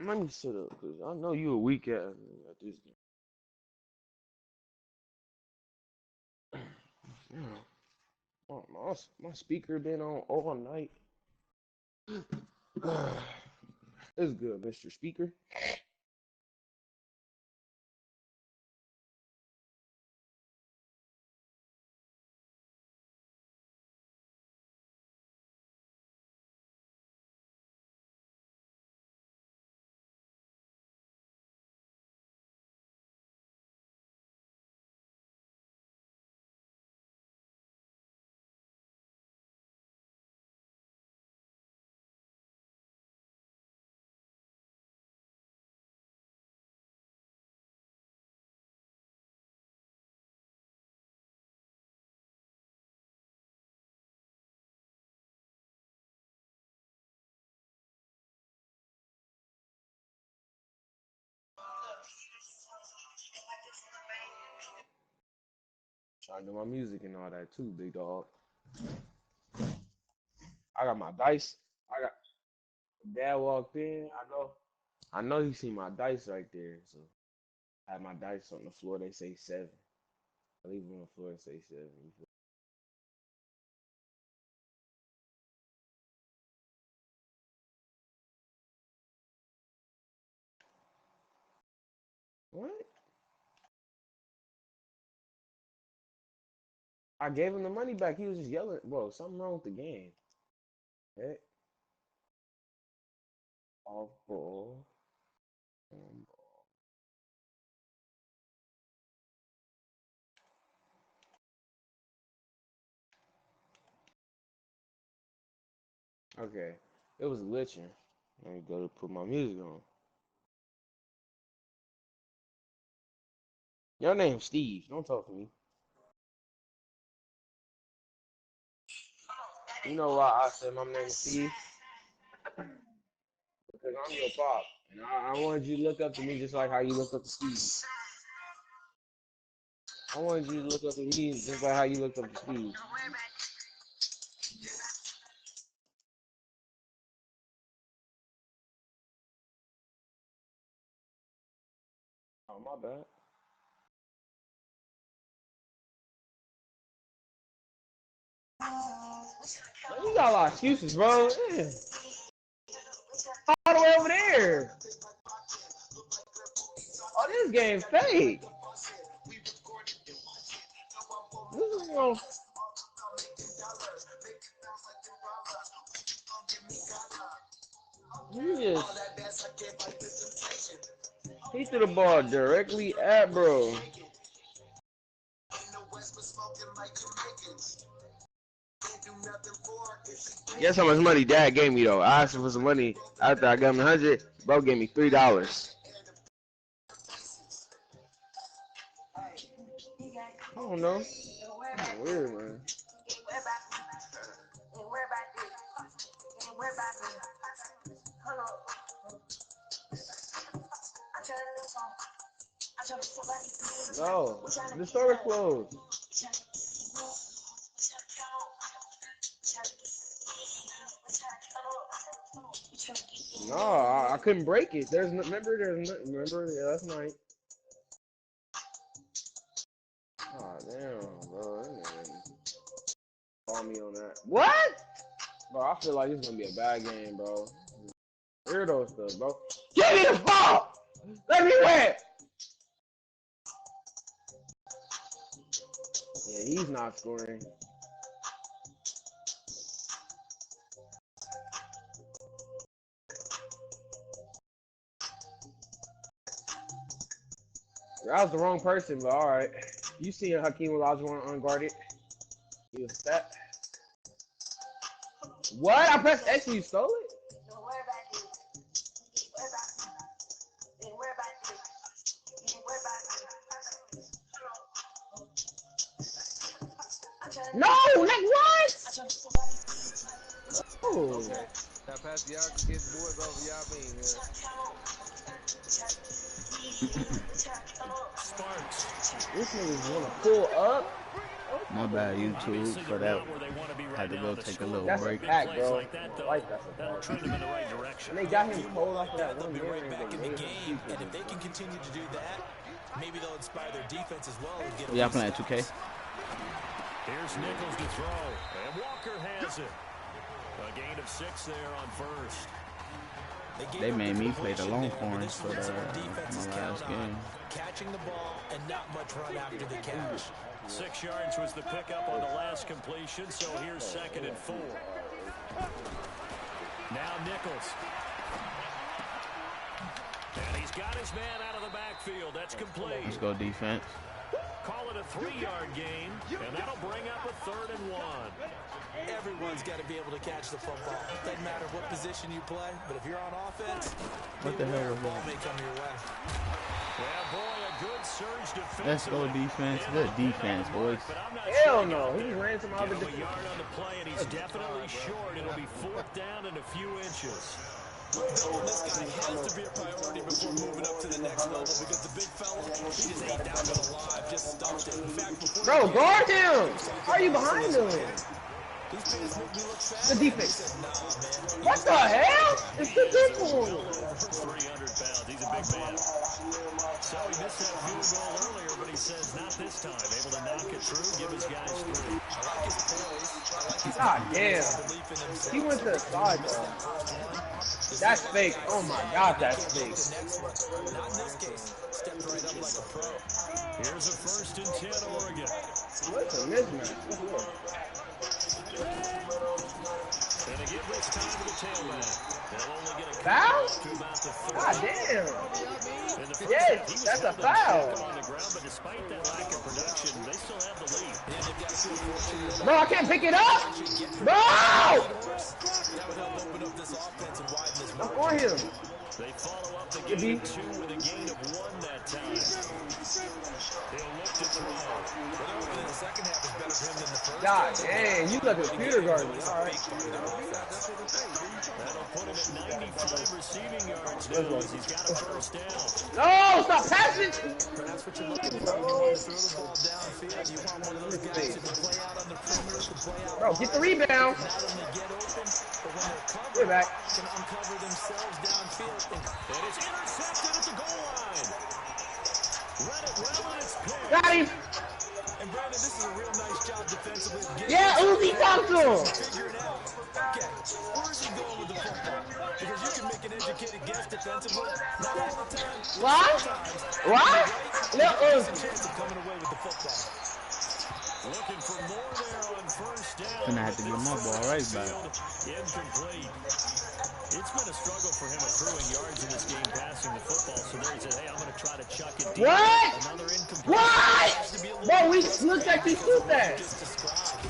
Let me sit up, because I know you a weak ass nigga at this game. My speaker been on all night. It's good, Mr. Speaker. Trying to do my music and all that too, big dog. I got my dice. I got Dad walked in. I know he seen my dice right there. So I had my dice on the floor. They say 7. I leave them on the floor and say 7. What? I gave him the money back. He was just yelling, bro. Something wrong with the game. Hey, off ball. Okay, it was glitching. Let me go to put my music on. Your name's Steve. Don't talk to me. You know why I said my name is Steve? Because I'm your pop. And I wanted you to look up to me just like how you look up to Steve. I wanted you to look up to me just like how you look up to Steve. Oh, my bad. Man, you got a lot of excuses, bro. Yeah. All the way over there. Oh, this game's fake. This is gonna... He threw the ball directly at bro. Guess how much money Dad gave me though? I asked him for some money after I got him 100. Bro gave me $3. I don't know. That's weird, man. No, the store closed. No, I couldn't break it. Remember last night. Oh, damn, bro. Call me on that. What? Bro, I feel like it's gonna be a bad game, bro. Weirdo stuff, bro. Give me the ball! Let me win! Yeah, he's not scoring. That was the wrong person, but alright. You seen Hakeem Olajuwon unguarded. You was that. What? I pressed X and you stole it? Don't worry about it. Don't worry about it. Don't worry about it. No, like what? Oh. Now, Pastor, y'all can get the boys over y'all being here. This nigga's wanna pull up. My bad, YouTube, for that. Had to go take a little break. That's a pack, bro. Like that's a pack. And they got him pulled off of that one mirror right back in the game, and if they can continue to do that, maybe they'll inspire their defense as well. Y'all playing 2K? Here's Nichols to throw, and Walker has it. A gain of 6 there on first. They made me play the Longhorns for my last game. Catching the ball and not much run after the catch. 6 yards was the pickup on the last completion, so here's 2nd and 4. Now Nichols. And he's got his man out of the backfield. That's complete. Let's go defense. Call it a 3-yard gain, and that'll bring up a 3rd and 1. Everyone's got to be able to catch the football. Doesn't matter what position you play, but if you're on offense, what the hell was ball that? may come your way. Well, boy, a good surge defense. Let's go defense. Good defense, boys. Hell no. He just ran some other a yard on the play, and he's definitely short. It'll be 4th down and a few inches. This guy has to be a priority before moving up to the next level because the big fella, he just ate that one alive, just stuffed it. In fact, bro, guard him! How are you behind him? The defense. What the hell? It's the people. 300 pounds. He's a big man. So he missed that field goal earlier, but he says not this time. Able to knock it through, give his guys 3. God damn. He went to the side, though. That's fake. Oh my God, that's fake. Not in this case. Stepped right up like a pro. Here's a 1st and 10, Oregon. What's a mismatch? And to give this time to the tailback. They'll only get a foul? To about the 30. God damn. Yes, that's a foul. On the ground, but despite that lack of production, they still have the lead. Bro, I can't pick it up. Bro! I'm on him. They follow up the gain of 2 with a gain of 1 that time. They'll look to throw. The second half is better for him than the first. God dang, you like a computer garden. All right. That'll put him at 95 receiving yards now as he's got a 1st down. No, stop passing. That's what you're looking for. You want to throw the ball downfield. You want one of those guys who can play out on the perimeter, can play out. Bro, get the rebound. Not only get open, but when they're covered, get back. Can uncover themselves downfield. And it's intercepted at the goal line. Read it well, and it's picked. Got him. And Brandon, this is a real nice job defensively. Yeah, Uzi, talk to him. Figure it out. Okay, where's he going with the football? Because you can make an educated guess defensively. Not all the time. What? What? No, There's a chance of coming away with the football. Looking for more there on 1st down. Gonna have to get my ball right back. Incomplete. It's been a struggle for him accruing yards in this game passing the football. So there he said, hey, I'm going to try to chuck it deep. What? Another incomplete. What? Bro, we looked like we shoot that. It's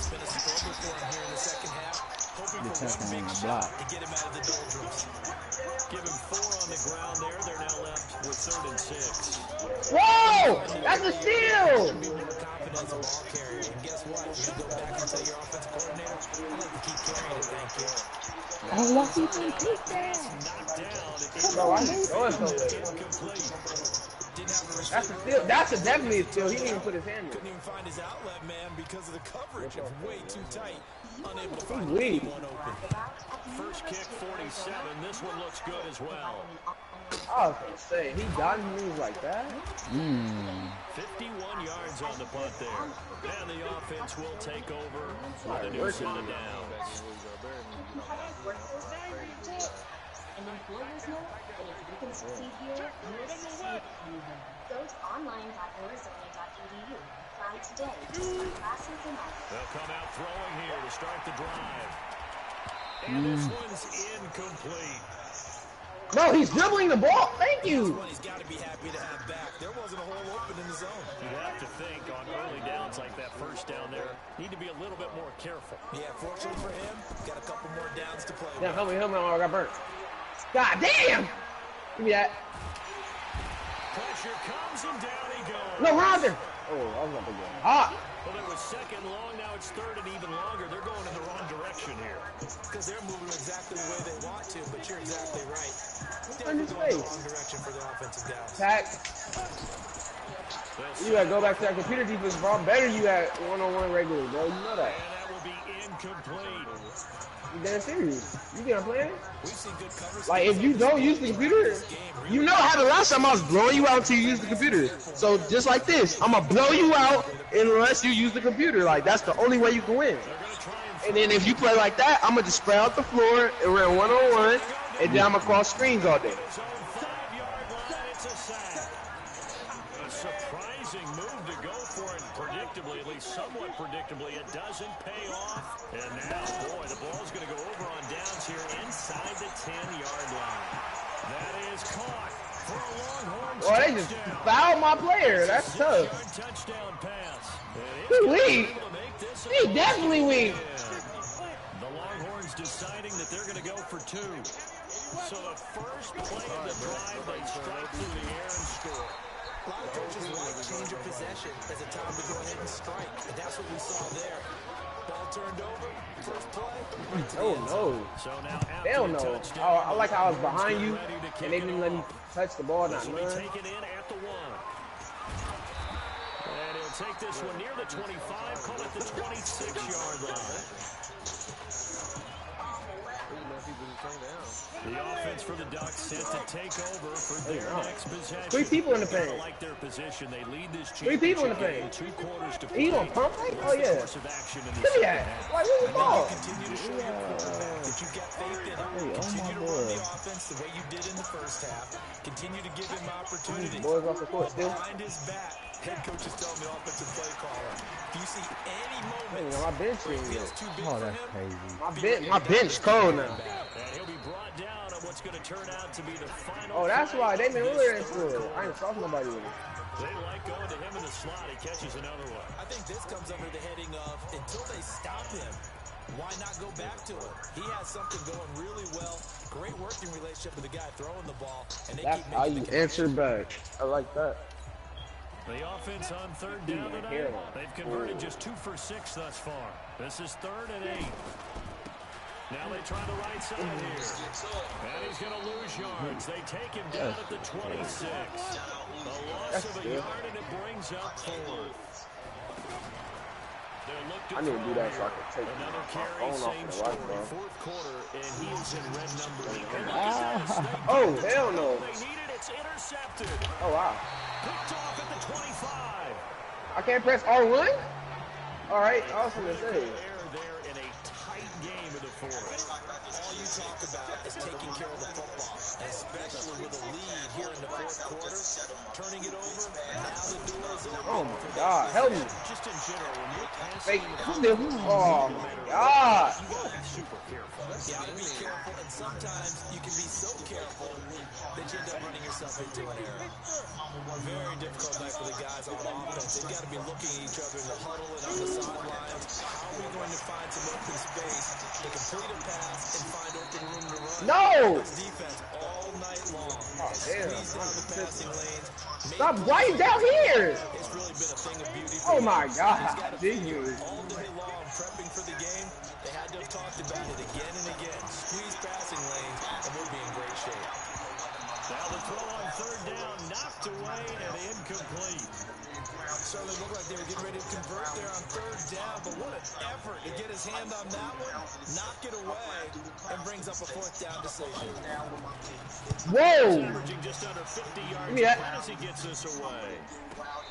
been a struggle for him here in the second half. Hoping The for one big block. shot to get him out of the doldrums. Give him 4 on the ground there. They're now left with 3rd and 6. Whoa! That's a steal! Be more confident as a ball carrier. And guess what? You go back and tell your offensive coordinator, I like to keep carrying it, thank you. Oh, why he didn't pick that? Bro, I didn't throw it so late. That's a steal. That's a definitely a steal. He didn't even put his hand in. Couldn't even find his outlet, man, because of the coverage. It's way too tight. Unable to He's find weak. anyone open. First kick, 47. This one looks good as well. I was gonna say, he dodging moves like that? 51 yards on the punt there. And the offense will take over with a new set of downs. And employers know that if you can succeed here, you will succeed anywhere. Go to online.arizona.edu. Apply today to start classes in August. They'll come out throwing here to start the drive. And this one's incomplete. No, he's dribbling the ball. Thank you. He's got to be happy to have back. There wasn't a hole open in the zone. You have to think on early downs like that first down there, need to be a little bit more careful. Yeah, fortunately for him, got a couple more downs to play with. Yeah, help me, I got burnt. God damn! Give me that. Pressure comes and down he goes. No, Roger! Oh, I was about to go hot. Well, it was second long, now it's third and even longer. They're going in the wrong direction here. Because they're moving exactly the way they want to, but you're exactly right. In his They're going in face. the wrong direction for their offensive downs. Tack. You gotta go back to that computer defense, bro. Better you at one-on-one regularly, bro. You know that. And that will be incomplete. You damn serious. You gonna play it? We've seen good coverage. Like, if you don't use the computer, you know how the last time I was blowing you out until you use the computer. So, just like this, I'm gonna blow you out unless you use the computer. Like, that's the only way you can win. And then if you play like that, I'm gonna just spread out the floor and run one-on-one, and then I'm gonna cross screens all day. Surprising move to go for it, predictably, at least somewhat predictably, it doesn't pay off. And now, boy, the ball's going to go over on downs here inside the 10-yard line. That is caught for a Longhorn Well, they just fouled my player. That's tough. Touchdown pass. He weak. He definitely weak. The Longhorns deciding that they're going to go for two. So the first play of the drive, they strike through the air and score. A lot of coaches like change of possession as a time to go ahead and strike, and that's what we saw there. Ball turned over, first play. Oh no! Hell no! I like how I was behind you, and they didn't let me touch the ball. Not none. Taken in at the 1. And he'll take this one near the 25, call it the 26-yard line. The offense for the Ducks set to take over for their next possession. 3 people in the paint. Like their position, they lead this 3 people in the paint. 2 quarters to He gonna pump it? Oh yeah. Give me that. Like, where's the ball? Continue to show your quarterback that you've got faith in him. Continue to run the offense the way you did in the first half. Continue to give him opportunities. Boys off the court still. Behind his back, head coach is telling the offensive play caller, if you see any moment my bench feels too big for him, crazy. My bench cold now. And he'll be brought down on what's going to turn out to be the final. Oh, that's why they been really into it. I ain't talking nobody with it. They like going to him in the slot. He catches another one. I think this comes under the heading of until they stop him, why not go back to him? He has something going really well. Great working relationship with the guy throwing the ball, and they That's keep how making you answer back. I like that. The offense on third down tonight, they've converted just 2 for 6 thus far. This is 3rd and 8. Now they try the right side here. And he's going to lose yards. They take him down at the 26. A loss of a yard, and it brings up 4. I need to do that so I can take another my phone off the same watch, story, bro. 4th quarter, and he is in red number 8. Oh, hell no. They need it. It's intercepted. Oh, wow. Picked off at the 25. I can't press R1? All right, I was going to say. There in a tight game of the 4th. All you talk about is taking care of the football, especially with a lead here in the 4th quarter. Turning it over, now the door is open. Oh, my God. Help me. Just in general, when you're Fake. Oh, my God. you got to be super careful. You got to be careful, and sometimes you can be so careful that you end up running yourself into an error. Very difficult night for the guys on offense. They've got to be looking at each other in the huddle and on the sidelines. How are we going to find some open space to complete a pass and find open room to run? No! It's defense all night long. Oh, damn. Squeeze down the passing lanes. Stop right down here. It's really been a thing of beauty. Oh, my God. Did you? All day long, prepping for the game, they had to have talked about it again and again. Squeeze passing lanes, and we'll be in great shape. Now the throw on 3rd down, knocked away and incomplete. certainly looked like they were getting ready to convert there on third down, but what an effort to get his hand on that one, knock it away, and brings up a fourth down decision. Whoa! He's averaging just under 50 yards as he gets this away.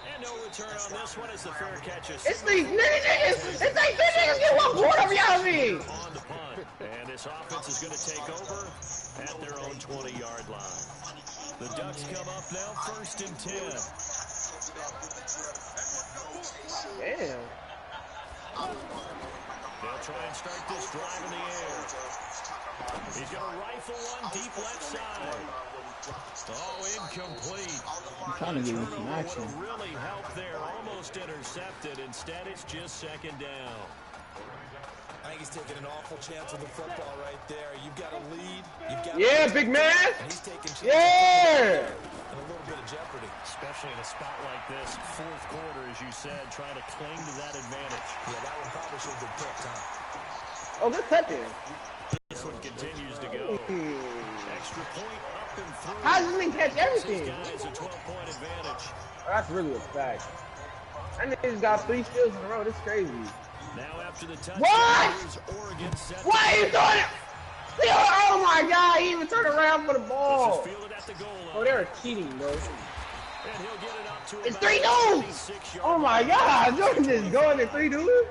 And no return on this one as the fair catch is... It's these niggas! It's like these niggas get one quarter of y'all me! On the punt. And this offense is going to take over at their own 20-yard line. The Ducks come up now, 1st and 10. Damn. They'll try and start this drive in the air. He's going to rifle one deep left side. Oh, incomplete. I'm trying to give him some action. Would really help there. Almost intercepted. Instead, it's just 2nd down. I think he's taking an awful chance with the football right there. You've got a lead. Big man. And he's taking chances. Yeah. And a little bit of jeopardy. Especially in a spot like this, 4th quarter, as you said, trying to cling to that advantage. Yeah, that one probably should have been picked, huh? Oh, good touchdown. This one continues to go. Extra point up and through. How does he catch everything? This guy's a 12-point advantage. Oh, that's really a fact. That nigga's got 3 steals in a row. That's crazy. Now after the touchdown, What? Why are you doing it? Oh my God! He even turned around for the ball. Oh, they were cheating, bro. It's 3 dudes. Oh my God! Jordan just going to 3 dudes.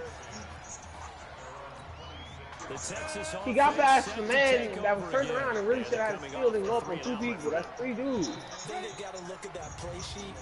He got past the man that was turned around and really should have stealed and go up on 2 people. That's 3 dudes. Then they got to look at that play sheet.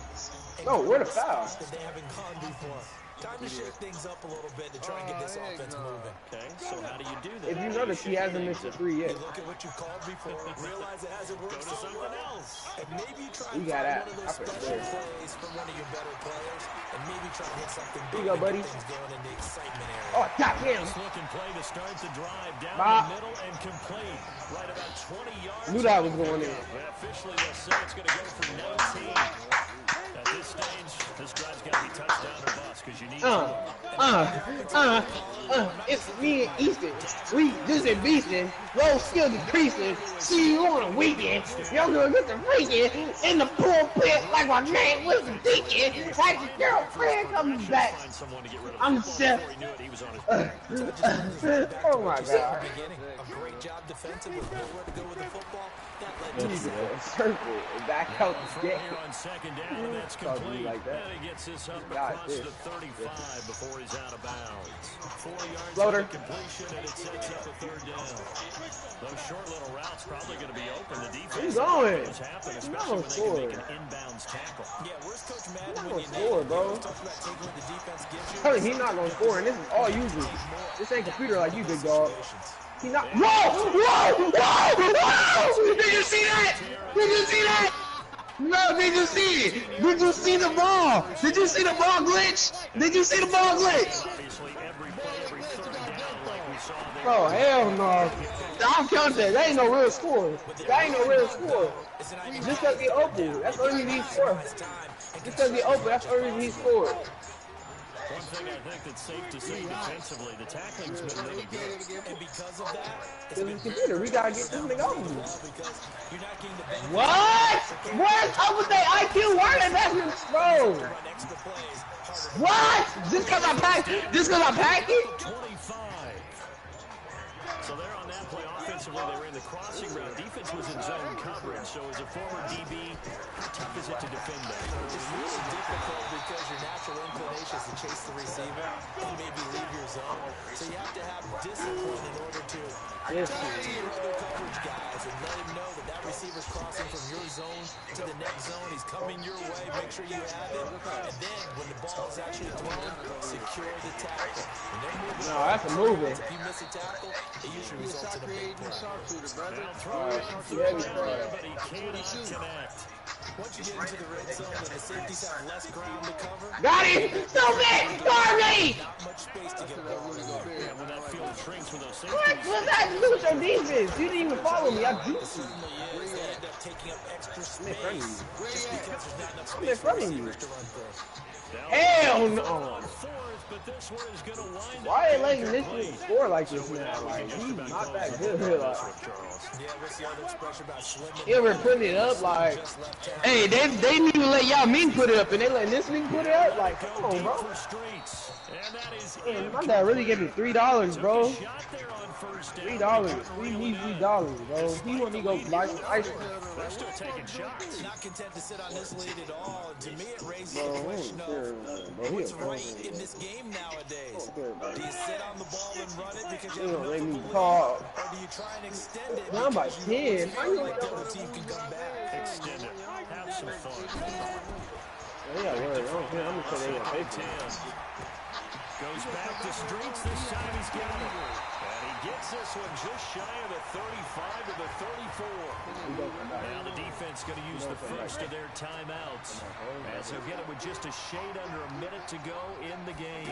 No, where the foul? That they haven't gone before. Time to shake things up a little bit to try and get this offense moving. Okay, so how do you do that? If you notice, he hasn't missed a 3 yet. You look at what you called before, realize it hasn't worked so well, and maybe you try and find one of those special plays from one of your better players, and maybe try and hit something big. Here you go, buddy. Things going in the excitement area. Oh, goddamn! Looking play to start the drive down the middle and complete. Right about 20 yards. Knew that was going in. Officially, they'll say it's going to go for 19. At this stage, this drive's got to be touchdown or bust because you need it's me and Easton. We just in beastin', low skill decreasing. See you on a weekend. Y'all gonna get the freaking in the pulpit like my man was thinking. Like your girlfriend comes back. I'm chef. Oh my God. A great job defensive with nowhere to go with the football. That led to the circle and back out the game. On 2nd down, and that's complete. Like that. And he gets this up across the 35 before he's out of bounds. 4 yards Floater. Completion, and it sets up a 3rd down. Those short little routes probably going to be open. The defense He's going. Happen, especially when they can make an inbounds tackle. Yeah, where's Coach Madden when you score, bro? Tell him he's not gonna score, and this is all you do. This ain't computer like you, big dog. He not. Whoa! Whoa! Whoa! Whoa! Did you see that? Did you see that? No, did you see it? Did you see the ball? Did you see the ball glitch? Did you see the ball glitch? Oh, hell no. I don't count that. That ain't no real score. That ain't no real score. Just because he open, that's the only reason he scored. Just because he open, that's the only reason he scored. One thing I think that's safe to say defensively, the tackling's been really good. And because of that, it's been computer. We gotta get this nigga over. What? What's up with that IQ? Why did that bro? What? Just because I packed it? Just because I packed it? 25. So they're on that play offensively. They were in the crossing route. Defense was in zone coverage. So as a former DB, how tough is it to defend that? It's really difficult because your natural inclination is to chase the receiver and maybe leave your zone. So you have to have discipline in order to talk to your other coverage guys and let him know that that receiver's crossing from your zone to the next zone. He's coming your way. Make sure you have it. And then when the ball is actually thrown, secure the tackle. No, that's a movement. If you miss a tackle, it usually results in a big play. But he cannot connect. Once you get into the red zone and the safeties have less ground to cover. Got him! Stupid! Garbage! Not much space to get around. When that field shrinks with those safeties. What's that to do with your defense? You didn't even follow me. I beat you. They end up taking up extra space just because there's not enough I'm in front space of you. to run through. Hell no. Why are they letting this dude score like this now? Like, he's not that good. Like, he ever putting it up like, hey, they didn't even let Yao Ming put it up, and they letting this nigga put it up? Like, come on, bro. Man, my dad really gave me $3, bro. $3, $3 measly dollars, bro. He want me to go buy some ice cream. They're still taking shots. Not content to sit on this lead at all. To me, it raises the question of what's right in this game nowadays. Do you sit on the ball and run it because you have enough of a lead, or do you try and extend it? I'm by 10. How you like the other team can come back? Extend it. Have some fun. They got worried. I don't care. I'm gonna say they got paper. Goes back to Streets. This time he's got it. And he gets this one just shy of the 35 to the 34. Now the defense going to use the first of their timeouts, as they'll get it with just a shade under a minute to go in the game.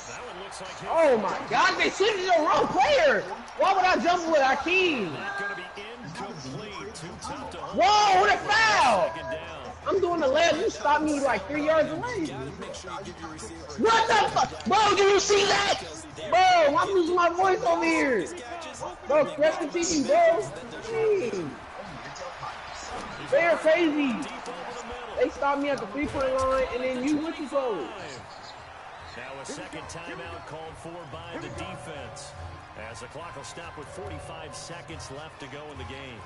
That one looks like oh my God, they sent it to the wrong player. Why would I jump with Hakeem? Not going to be incomplete. Too tough to hold. Whoa, what a foul! I'm doing the layup. You stopped me like 3 yards away. What the fuck? Bro, do you see that? Bro, I'm losing my voice over here. Bro, press the TV, bro. Hey. They're crazy. They stopped me at the 3-point line, and then you what you told? Now a second timeout called for by the defense, as the clock will stop with 45 seconds left to go in the game.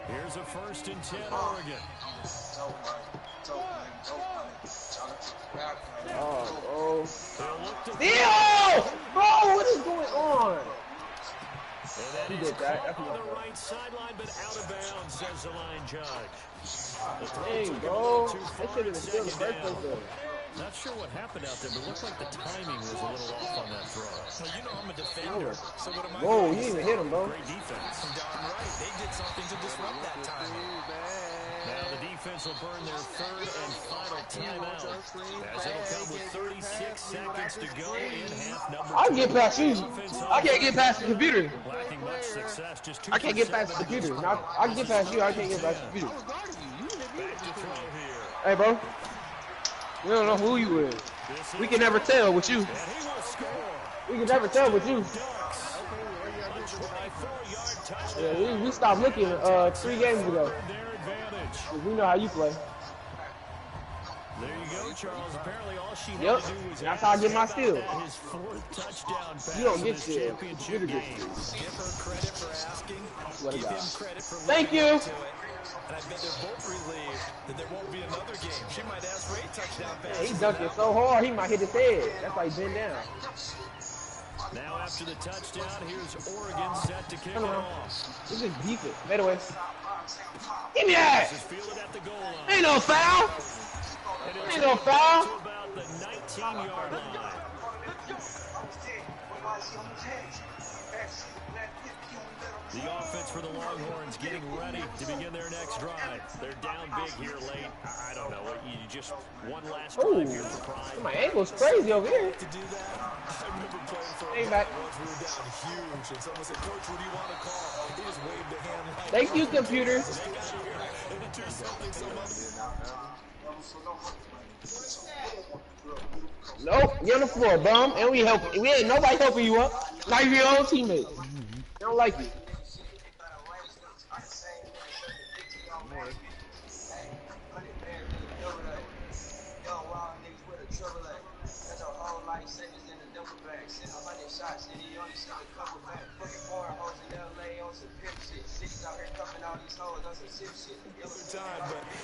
Here's a 1st and 10, Oregon. Oh. Theo! Bro, what is going on? He did that. On the right sideline, but out of bounds, says the line judge. Dang, bro. That should have been still the first place though. Not sure what happened out there, but it looks like the timing was a little off on that throw. Well, you know I'm a defender, so what am I whoa, doing? you didn't even hit him, bro. Great defense. Darn right. They did something to disrupt that timing. Now the defense will burn their 3rd and final timeout, as it'll come with 36 seconds to go in half number 2. I'll get past you. I can't get past the computer. Lacking much success, just 2 I can't get past the computer. I can get past you. I can't get past the computer. Back to throw here. Hey, bro. We don't know who you with. We can never tell with you. We can never tell with you. Yeah, we stopped looking 3 games ago. We know how you play. There you go, Charles. Apparently all she had Yep. to do was That's how I get my steal. his 4th touchdown pass You don't in get this steal. championship You get game. steal. Give her credit for asking. What Give about? him credit for Thank you. to it. And I bet they're both relieved that there won't be another game. She might ask for a touchdown pass. He dunked it so hard, he might hit his head. That's why he bent down. Now after the touchdown, here's Oregon set to kick it Come on. off. This is defense. Fade away. Give me that! This is fielded at the goal line. Ain't no foul! Ain't no foul! To about the 19-yard line. The offense for the Longhorns getting ready to begin their next drive. They're down big here late. I don't know. You just one last drive here for pride. My ankle's crazy over here. To do that, I remember playing for Hey, back. once we were down huge, and someone said, "Coach, what do you want to call?" He just waved a hand like, Thank you, computer. and do something Nope, you're on the floor, bum. And we ain't nobody helping you up. Not even your own teammates. They don't like you.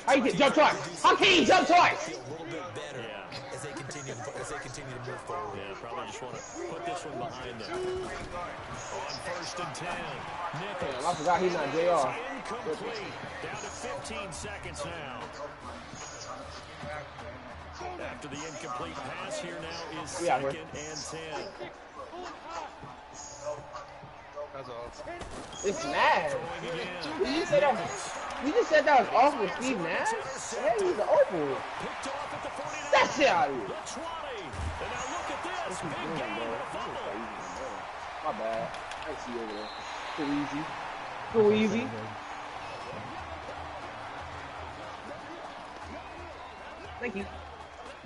How you get jump twice? How can you jump twice? a little bit better as they continue to move forward. Yeah, probably just want to put this one behind them. On 1st and 10, Nichols. Damn, I forgot he's not JR. Incomplete. Down to 15 seconds now. After the incomplete pass, here now is 2nd and 10. It's Nash. We just said that was off with Steve Nash. Hey, he's an open. That shit out of here. My bad. I see you over there. Too easy. Too easy. Thank you.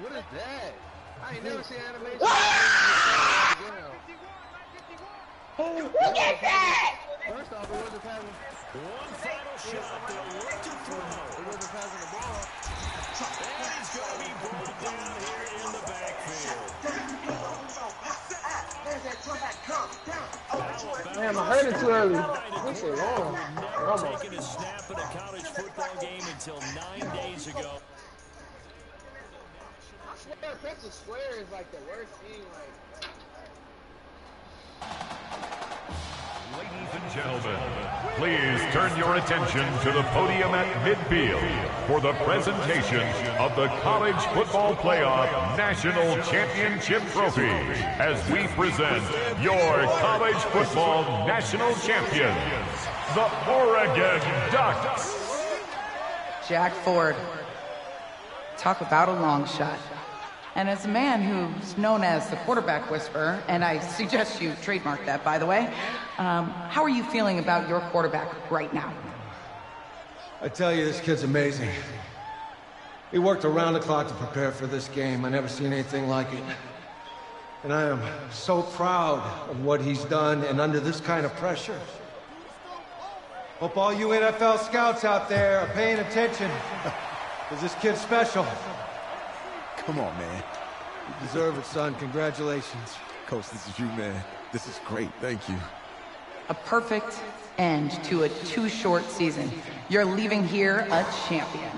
What is that? I ain't never seen animation. Look at that! First off, it wasn't passing. One final shot. They'll look to throw. It wasn't passing the ball. And he's going to be brought down here in the backfield. Damn, I heard it too early. This shit long. Never taken a snap in a college football game until 9 days ago. I swear, pressing square is like the worst thing. Ladies and gentlemen, please turn your attention to the podium at midfield for the presentation of the College Football Playoff National Championship Trophy as we present your college football national champions, the Oregon Ducks. Jack Ford. Talk about a long shot. And as a man who's known as the quarterback whisperer, and I suggest you trademark that, by the way, how are you feeling about your quarterback right now? I tell you, this kid's amazing. He worked around the clock to prepare for this game. I never seen anything like it. And I am so proud of what he's done, and under this kind of pressure. Hope all you NFL scouts out there are paying attention, because this kid's special. Come on, man. You deserve it, son. Congratulations. Coach, this is you, man. This is great. Thank you. A perfect end to a too short season. You're leaving here a champion.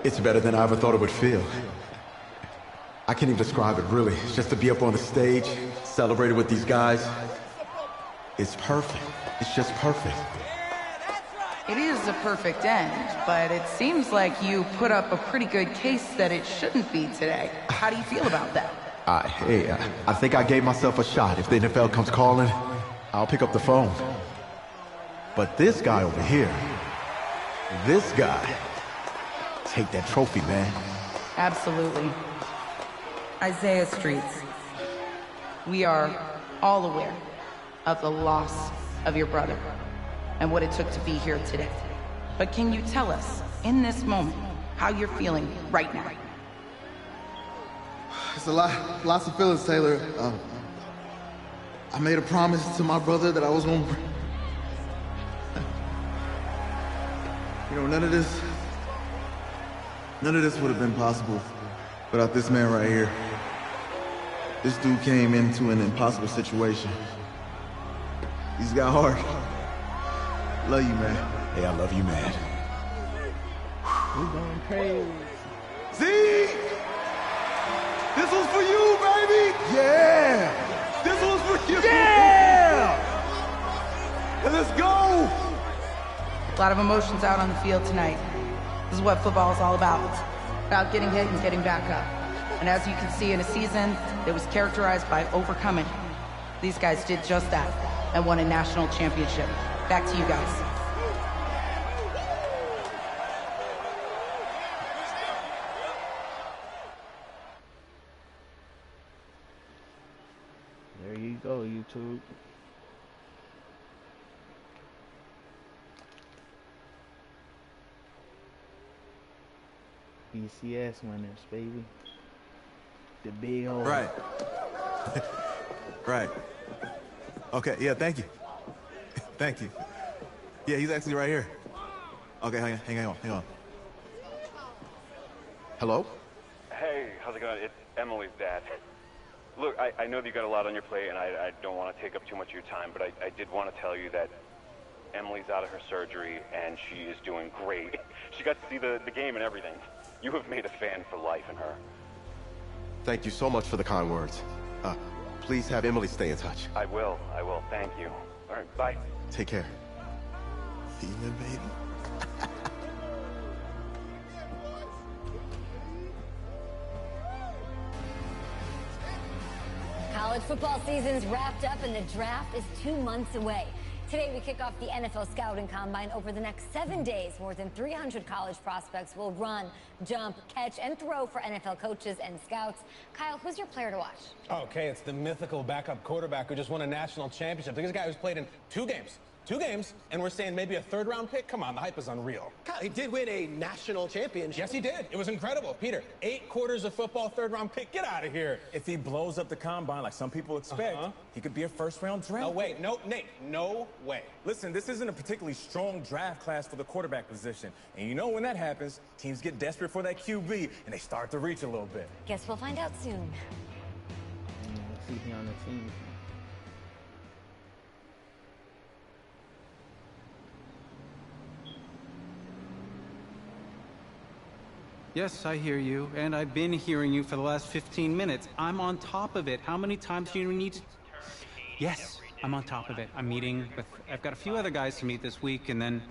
It's better than I ever thought it would feel. I can't even describe it, really. It's just to be up on the stage, celebrating with these guys. It's perfect. It's just perfect. It is a perfect end, but it seems like you put up a pretty good case that it shouldn't be today. How do you feel about that? I think I gave myself a shot. If the NFL comes calling, I'll pick up the phone. But this guy over here, this guy, take that trophy, man. Absolutely. Isaiah Streets, we are all aware of the loss of your brother and what it took to be here today. But can you tell us, in this moment, how you're feeling right now? It's lots of feelings, Taylor. I made a promise to my brother that I was gonna... none of this would have been possible without this man right here. This dude came into an impossible situation. He's got heart. Love you, man. Hey, I love you, man. We're going crazy. See? This was for you, baby! Yeah! This was for you! Yeah! And let's go! A lot of emotions out on the field tonight. This is what football is all about. About getting hit and getting back up. And as you can see, in a season that was characterized by overcoming, these guys did just that and won a national championship. Back to you guys. There you go, YouTube. BCS winners, baby. The big old... Right. Right. Okay, yeah, thank you. Thank you. Yeah, he's actually right here. Okay, hang on. Hello? Hey, how's it going? It's Emily's dad. Look, I know that you got a lot on your plate, and I don't want to take up too much of your time, but I did want to tell you that Emily's out of her surgery, and she is doing great. She got to see the game and everything. You have made a fan for life in her. Thank you so much for the kind words. Please have Emily stay in touch. I will. Thank you. All right, bye. Take care. Feeling, baby? College football season's wrapped up and the draft is 2 months away. Today we kick off the NFL Scouting Combine. Over the next 7 days, more than 300 college prospects will run, jump, catch, and throw for NFL coaches and scouts. Kyle, who's your player to watch? Okay, it's the mythical backup quarterback who just won a national championship. This guy who's played in 2 games. 2 games, and we're saying maybe a 3rd-round pick? Come on, the hype is unreal. God, he did win a national championship. Yes, he did. It was incredible. Peter, 8 quarters of football, 3rd-round pick. Get out of here. If he blows up the combine like some people expect, he could be a 1st-round draft. No way. No, Nate, no way. Listen, this isn't a particularly strong draft class for the quarterback position. And you know when that happens, teams get desperate for that QB, and they start to reach a little bit. Guess we'll find out soon. See me on the team. Yes, I hear you, and I've been hearing you for the last 15 minutes. I'm on top of it. How many times do you need to... Yes, I'm on top of it. I'm meeting with... I've got a few other guys to meet this week, and then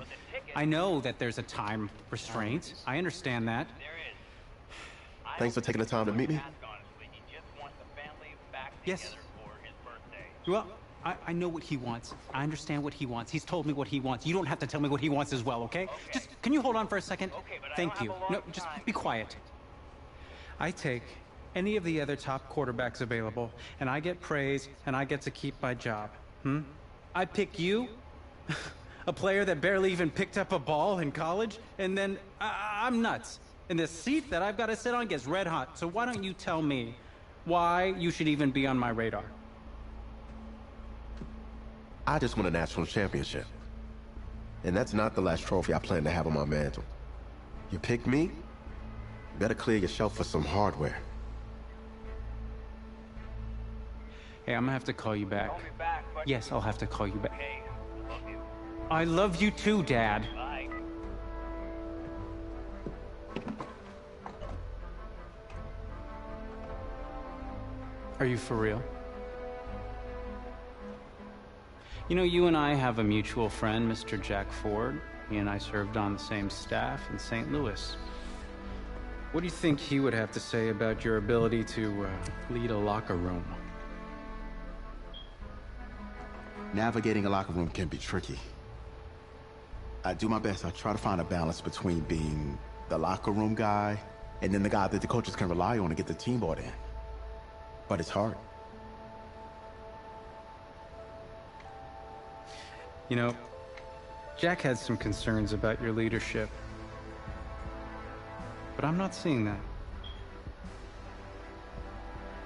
I know that there's a time restraint. I understand that. Thanks for taking the time to meet me. Yes. Well, I know what he wants. I understand what he wants. He's told me what he wants. You don't have to tell me what he wants as well, okay? Just, can you hold on for a second? Thank you. No, just be quiet. I take any of the other top quarterbacks available, and I get praise, and I get to keep my job. I pick you, a player that barely even picked up a ball in college, and then I'm nuts. And the seat that I've got to sit on gets red hot. So why don't you tell me why you should even be on my radar? I just won a national championship. And that's not the last trophy I plan to have on my mantle. You pick me, you better clear your shelf for some hardware. Hey, I'm gonna have to call you back. Yes, I'll have to call you back. I love you too, Dad. Are you for real? You know, you and I have a mutual friend, Mr. Jack Ford. He and I served on the same staff in St. Louis. What do you think he would have to say about your ability to lead a locker room? Navigating a locker room can be tricky. I do my best. I try to find a balance between being the locker room guy and then the guy that the coaches can rely on to get the team bought in. But it's hard. You know, Jack had some concerns about your leadership. But I'm not seeing that.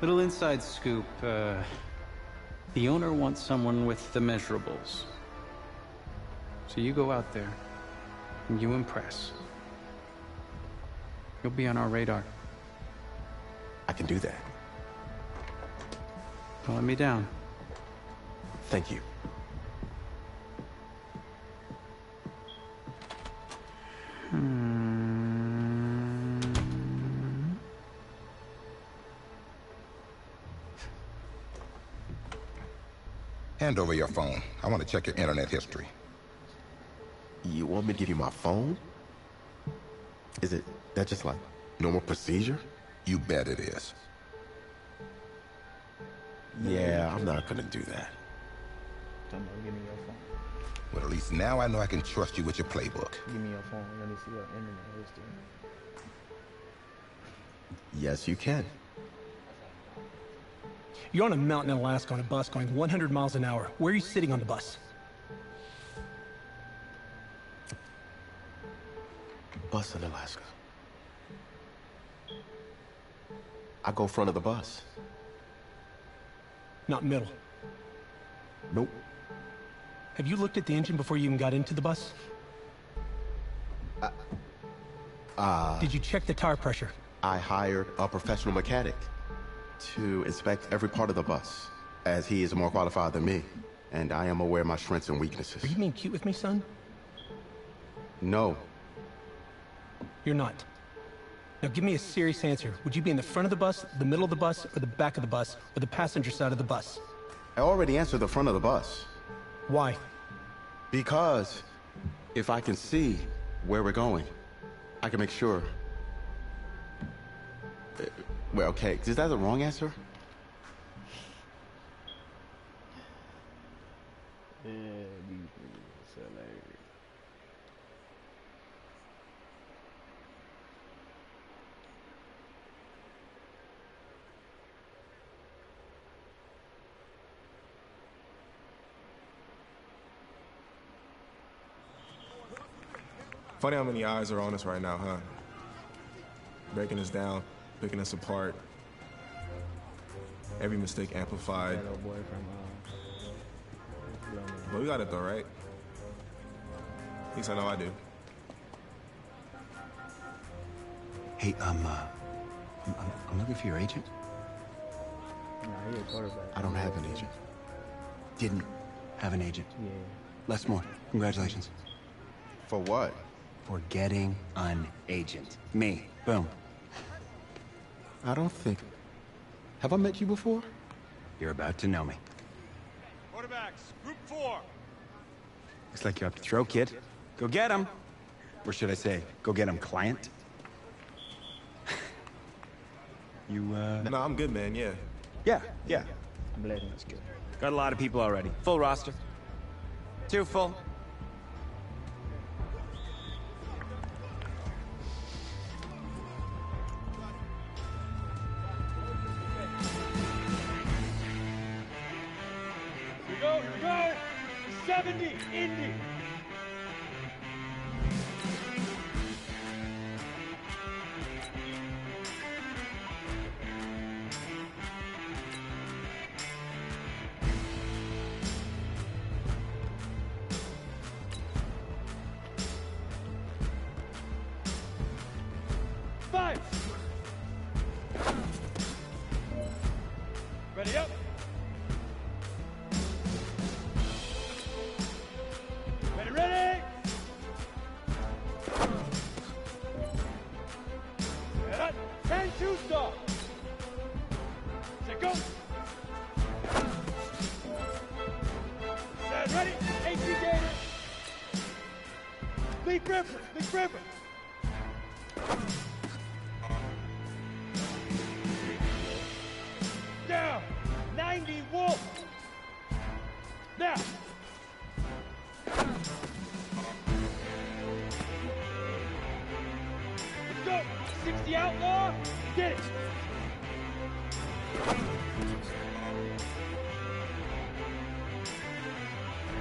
Little inside scoop, the owner wants someone with the measurables. So you go out there, and you impress. You'll be on our radar. I can do that. Don't let me down. Thank you. Hand over your phone. I want to check your internet history. You want me to give you my phone? Is it that just like normal procedure? You bet it is. Yeah, I'm not gonna do that. Don't give me your phone. Well, at least now I know I can trust you with your playbook. Give me your phone. Let me see your internet history. Yes, you can. You're on a mountain in Alaska on a bus going 100 miles an hour. Where are you sitting on the bus? Bus in Alaska. I go front of the bus. Not middle. Nope. Have you looked at the engine before you even got into the bus? Did you check the tire pressure? I hired a professional mechanic to inspect every part of the bus, as he is more qualified than me, and I am aware of my strengths and weaknesses. Are you being cute with me, son? No. You're not. Now give me a serious answer. Would you be in the front of the bus, the middle of the bus, or the back of the bus, or the passenger side of the bus? I already answered the front of the bus. Why? Because if I can see where we're going, I can make sure. Well, okay, is that the wrong answer? Yeah, these niggas are hilarious. Funny how many eyes are on us right now, huh? Breaking us down, picking us apart. Every mistake amplified. That old boy from, But we got it though, right? At least I know I do. Hey, I'm looking for your agent. nah, he a quarterback. I don't have an agent. Didn't have an agent. Yeah. Les Moore, congratulations. For what? For getting an agent. Me. Boom. I don't think... Have I met you before? You're about to know me. Quarterbacks, group 4. Looks like you're up to throw, kid. Go get him. Or should I say, go get him, client? You, No, I'm good, man, yeah. Yeah. I'm letting this go. Got a lot of people already. Full roster. 2 full. Here we go. 70, Indy. Five. Ready up. Ready. Set. 10-2 stop. Set, go. Set, ready. 18 Gator. Lead gripper. Down. 90 Wolf. Now. Let's go. 60 Outlaw. Get it.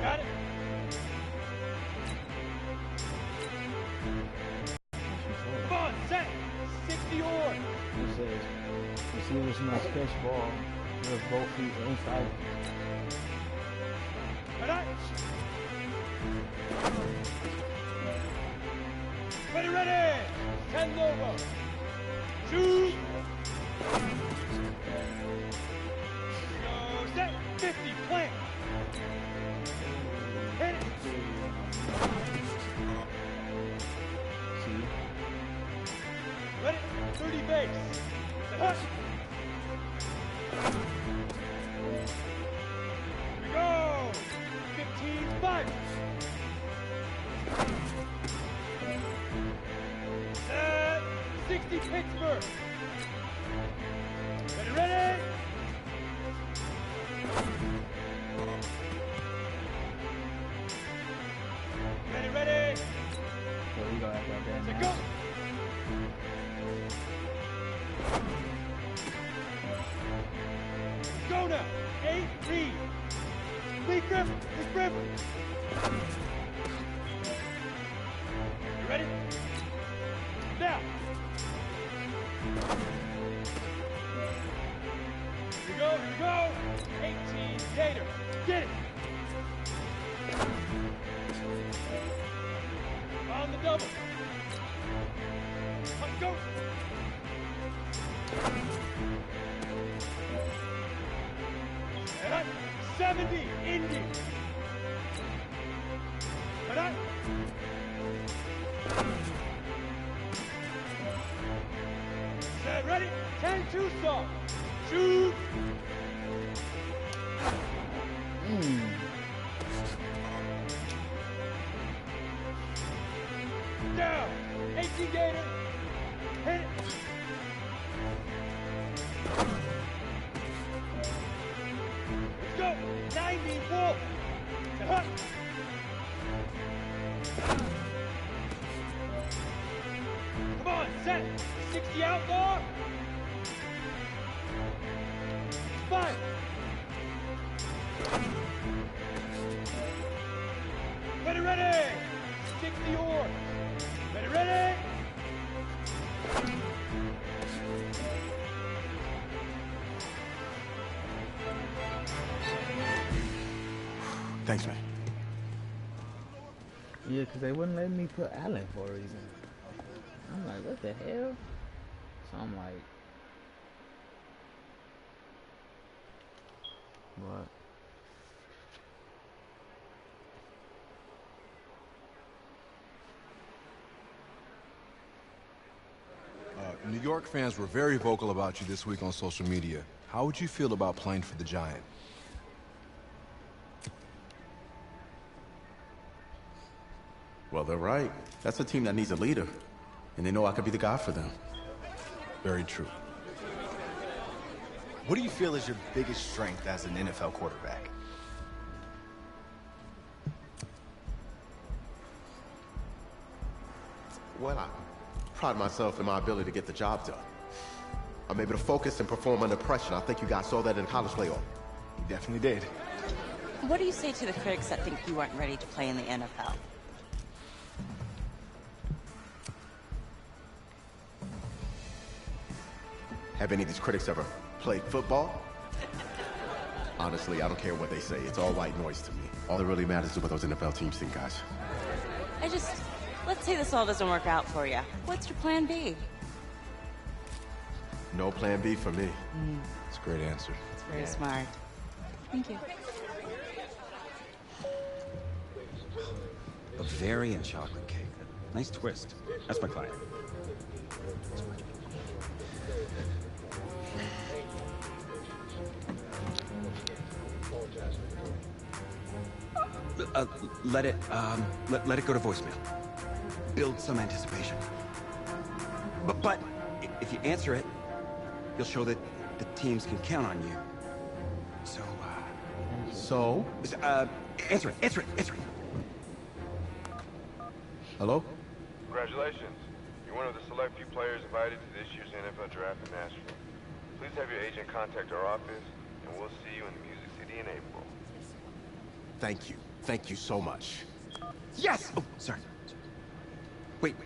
Got it. Come on, set. 60 Orr. He says, you see this nice catch ball with both feet inside. Ready. 10 Lobo. Shoot. Go set. 50 plant. Hit it. See? Ready. 30 base. Hut. Here we go. 15 5. Set. 60 Pittsburgh. Ready. Ready. So we gonna have that Set, now. go. Go now. 8 lead. Lead gripper. You ready? Now. Here we go. 18 Gator. Get it. On the double. Let's go. And up. 70 Indy. And up. Set, ready. 10-2 stop. Shoot. Down. 18 Gator. Hit it. Let's go. 90 Wolf. Hut. Come on, set. 60 Outlaw. 5. Ready. 60 Orr. Thanks, man. Yeah, because they wouldn't let me put Allen for a reason. I'm like, what the hell? So I'm like, what? New York fans were very vocal about you this week on social media. How would you feel about playing for the Giant? Well, they're right. That's a team that needs a leader, and they know I could be the guy for them. Very true. What do you feel is your biggest strength as an NFL quarterback? Well, I pride myself in my ability to get the job done. I'm able to focus and perform under pressure. I think you guys saw that in the college playoff. You definitely did. What do you say to the critics that think you weren't ready to play in the NFL? Have any of these critics ever played football? Honestly, I don't care what they say. It's all white noise to me. All that really matters is what those NFL teams think, guys. Let's say this all doesn't work out for you. What's your plan B? No plan B for me. It's a great answer. It's very smart. Thank you. Bavarian chocolate cake. Nice twist. That's my client. Let it go to voicemail. Build some anticipation. But if you answer it, you'll show that the teams can count on you. So, answer it. Hello? Congratulations. You're one of the select few players invited to this year's NFL Draft in Nashville. Please have your agent contact our office, and we'll see you in the Music City in April. Thank you. Thank you so much. Yes! Oh, sorry. Wait.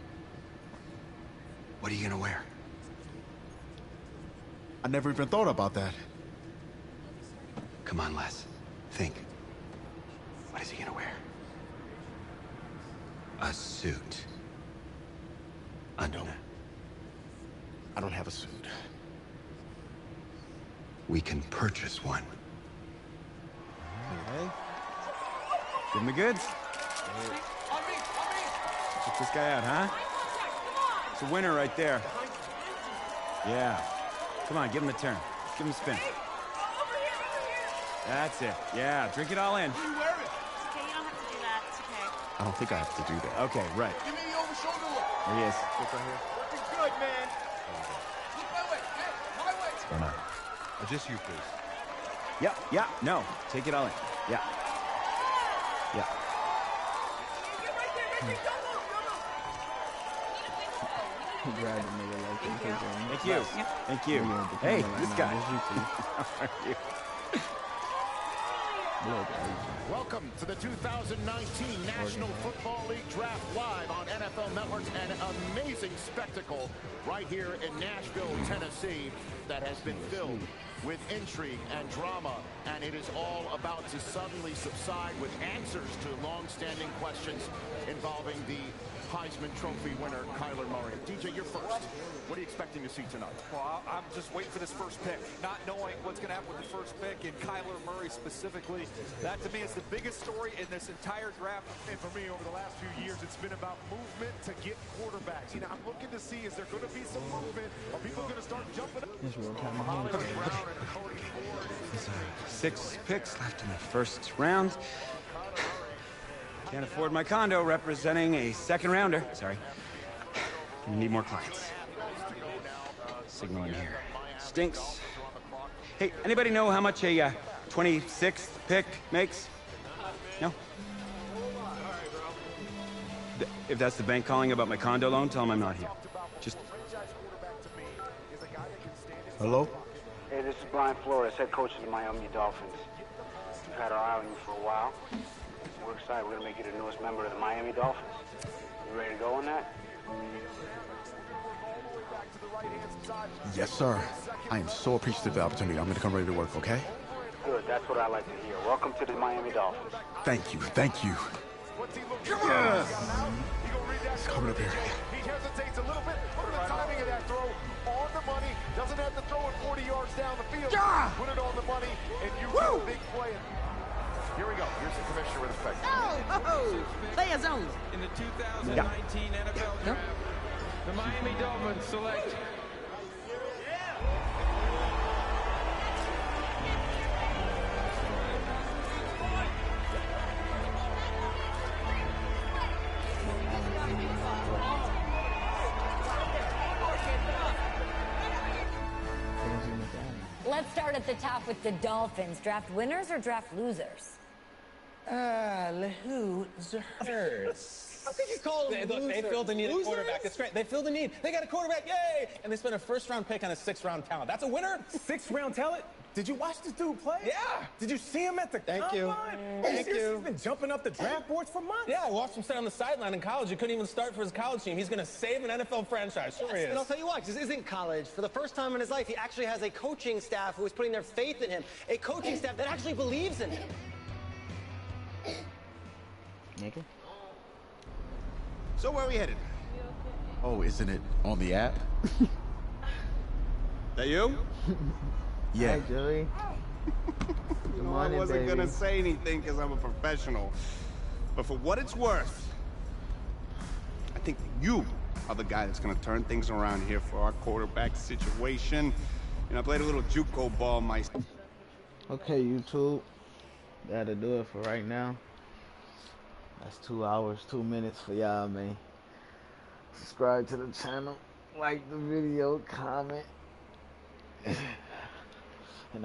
What are you gonna wear? I never even thought about that. Come on, Les. Think. What is he gonna wear? A suit. Under. I don't have a suit. We can purchase one. Hey. Give him the goods. Check this guy out, huh? It's a winner right there. Yeah. Come on, give him a turn. Give him a spin. That's it. Yeah, drink it all in. Okay, you don't have to do that. It's okay. I don't think I have to do that. Okay, right. Give me the over shoulder look. There he is. Look right here. Looking good, man. Look my way. Hey, my way. What's going on? Just you, please. Yeah. No, take it all in. Yeah. Thank you. Thank you. Hey, this guy. How are you? Welcome to the 2019 National Football League Draft live on NFL Network. An amazing spectacle right here in Nashville, Tennessee, that has been filled with intrigue and drama, and it is all about to suddenly subside with answers to long-standing questions involving the Heisman Trophy winner, Kyler Murray. DJ, you're first. What are you expecting to see tonight? Well, I'm just waiting for this first pick, not knowing what's going to happen with the first pick and Kyler Murray specifically. That, to me, is the biggest story in this entire draft. And for me, over the last few years, it's been about movement to get quarterbacks. You know, I'm looking to see, is there going to be some movement? Are people going to start jumping up? There's 6 picks left in the first round. Can't afford my condo representing a second rounder. Sorry. We need more clients. Signal in here. Stinks. Hey, anybody know how much a 26th pick makes? No? If that's the bank calling about my condo loan, tell them I'm not here. Just... Hello? Hey, this is Brian Flores, head coach of the Miami Dolphins. We've had our eye on you for a while. We're excited. We're going to make you the newest member of the Miami Dolphins. You ready to go on that? Yes, sir. I am so appreciative of the opportunity. I'm going to come ready to work, okay? Good, that's what I like to hear. Welcome to the Miami Dolphins. Thank you, thank you. Yes! He's coming up here. He hesitates a little bit. Look at the timing of that throw. On the money. Doesn't have to throw it 40 yards down the field. Put it on the money, and you get a big play. Here we go. Here's the commissioner with effect. Player zone. In the 2019 NFL Draft, the Miami Dolphins select... Let's start at the top with the Dolphins. Draft winners or draft losers? Losers. How could you call them Look, they feel the need of a quarterback. It's great. They feel the need. They got a quarterback. Yay! And they spent a first-round pick on a sixth-round talent. That's a winner. Sixth-round talent? Did you watch this dude play? Yeah. Did you see him at the Thank combine? you. Thank you. He's been jumping up the draft boards for months. Yeah, I watched him sit on the sideline in college. He couldn't even start for his college team. He's going to save an NFL franchise. Sure he is. And I'll tell you what, this isn't college. For the first time in his life, he actually has a coaching staff who is putting their faith in him. A coaching staff that actually believes in him. Okay. So where are we headed? Oh, isn't it on the app? That you? Yeah. Hi, Joey. You know, I wasn't gonna say anything because I'm a professional. But for what it's worth, I think you are the guy that's gonna turn things around here for our quarterback situation. You know, I played a little JUCO ball myself. Okay, YouTube. That'll do it for right now. That's 2 hours, 2 minutes for y'all, man. Subscribe to the channel, like the video, comment. And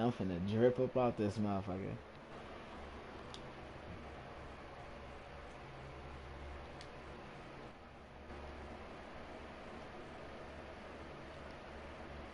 I'm finna drip up out this motherfucker.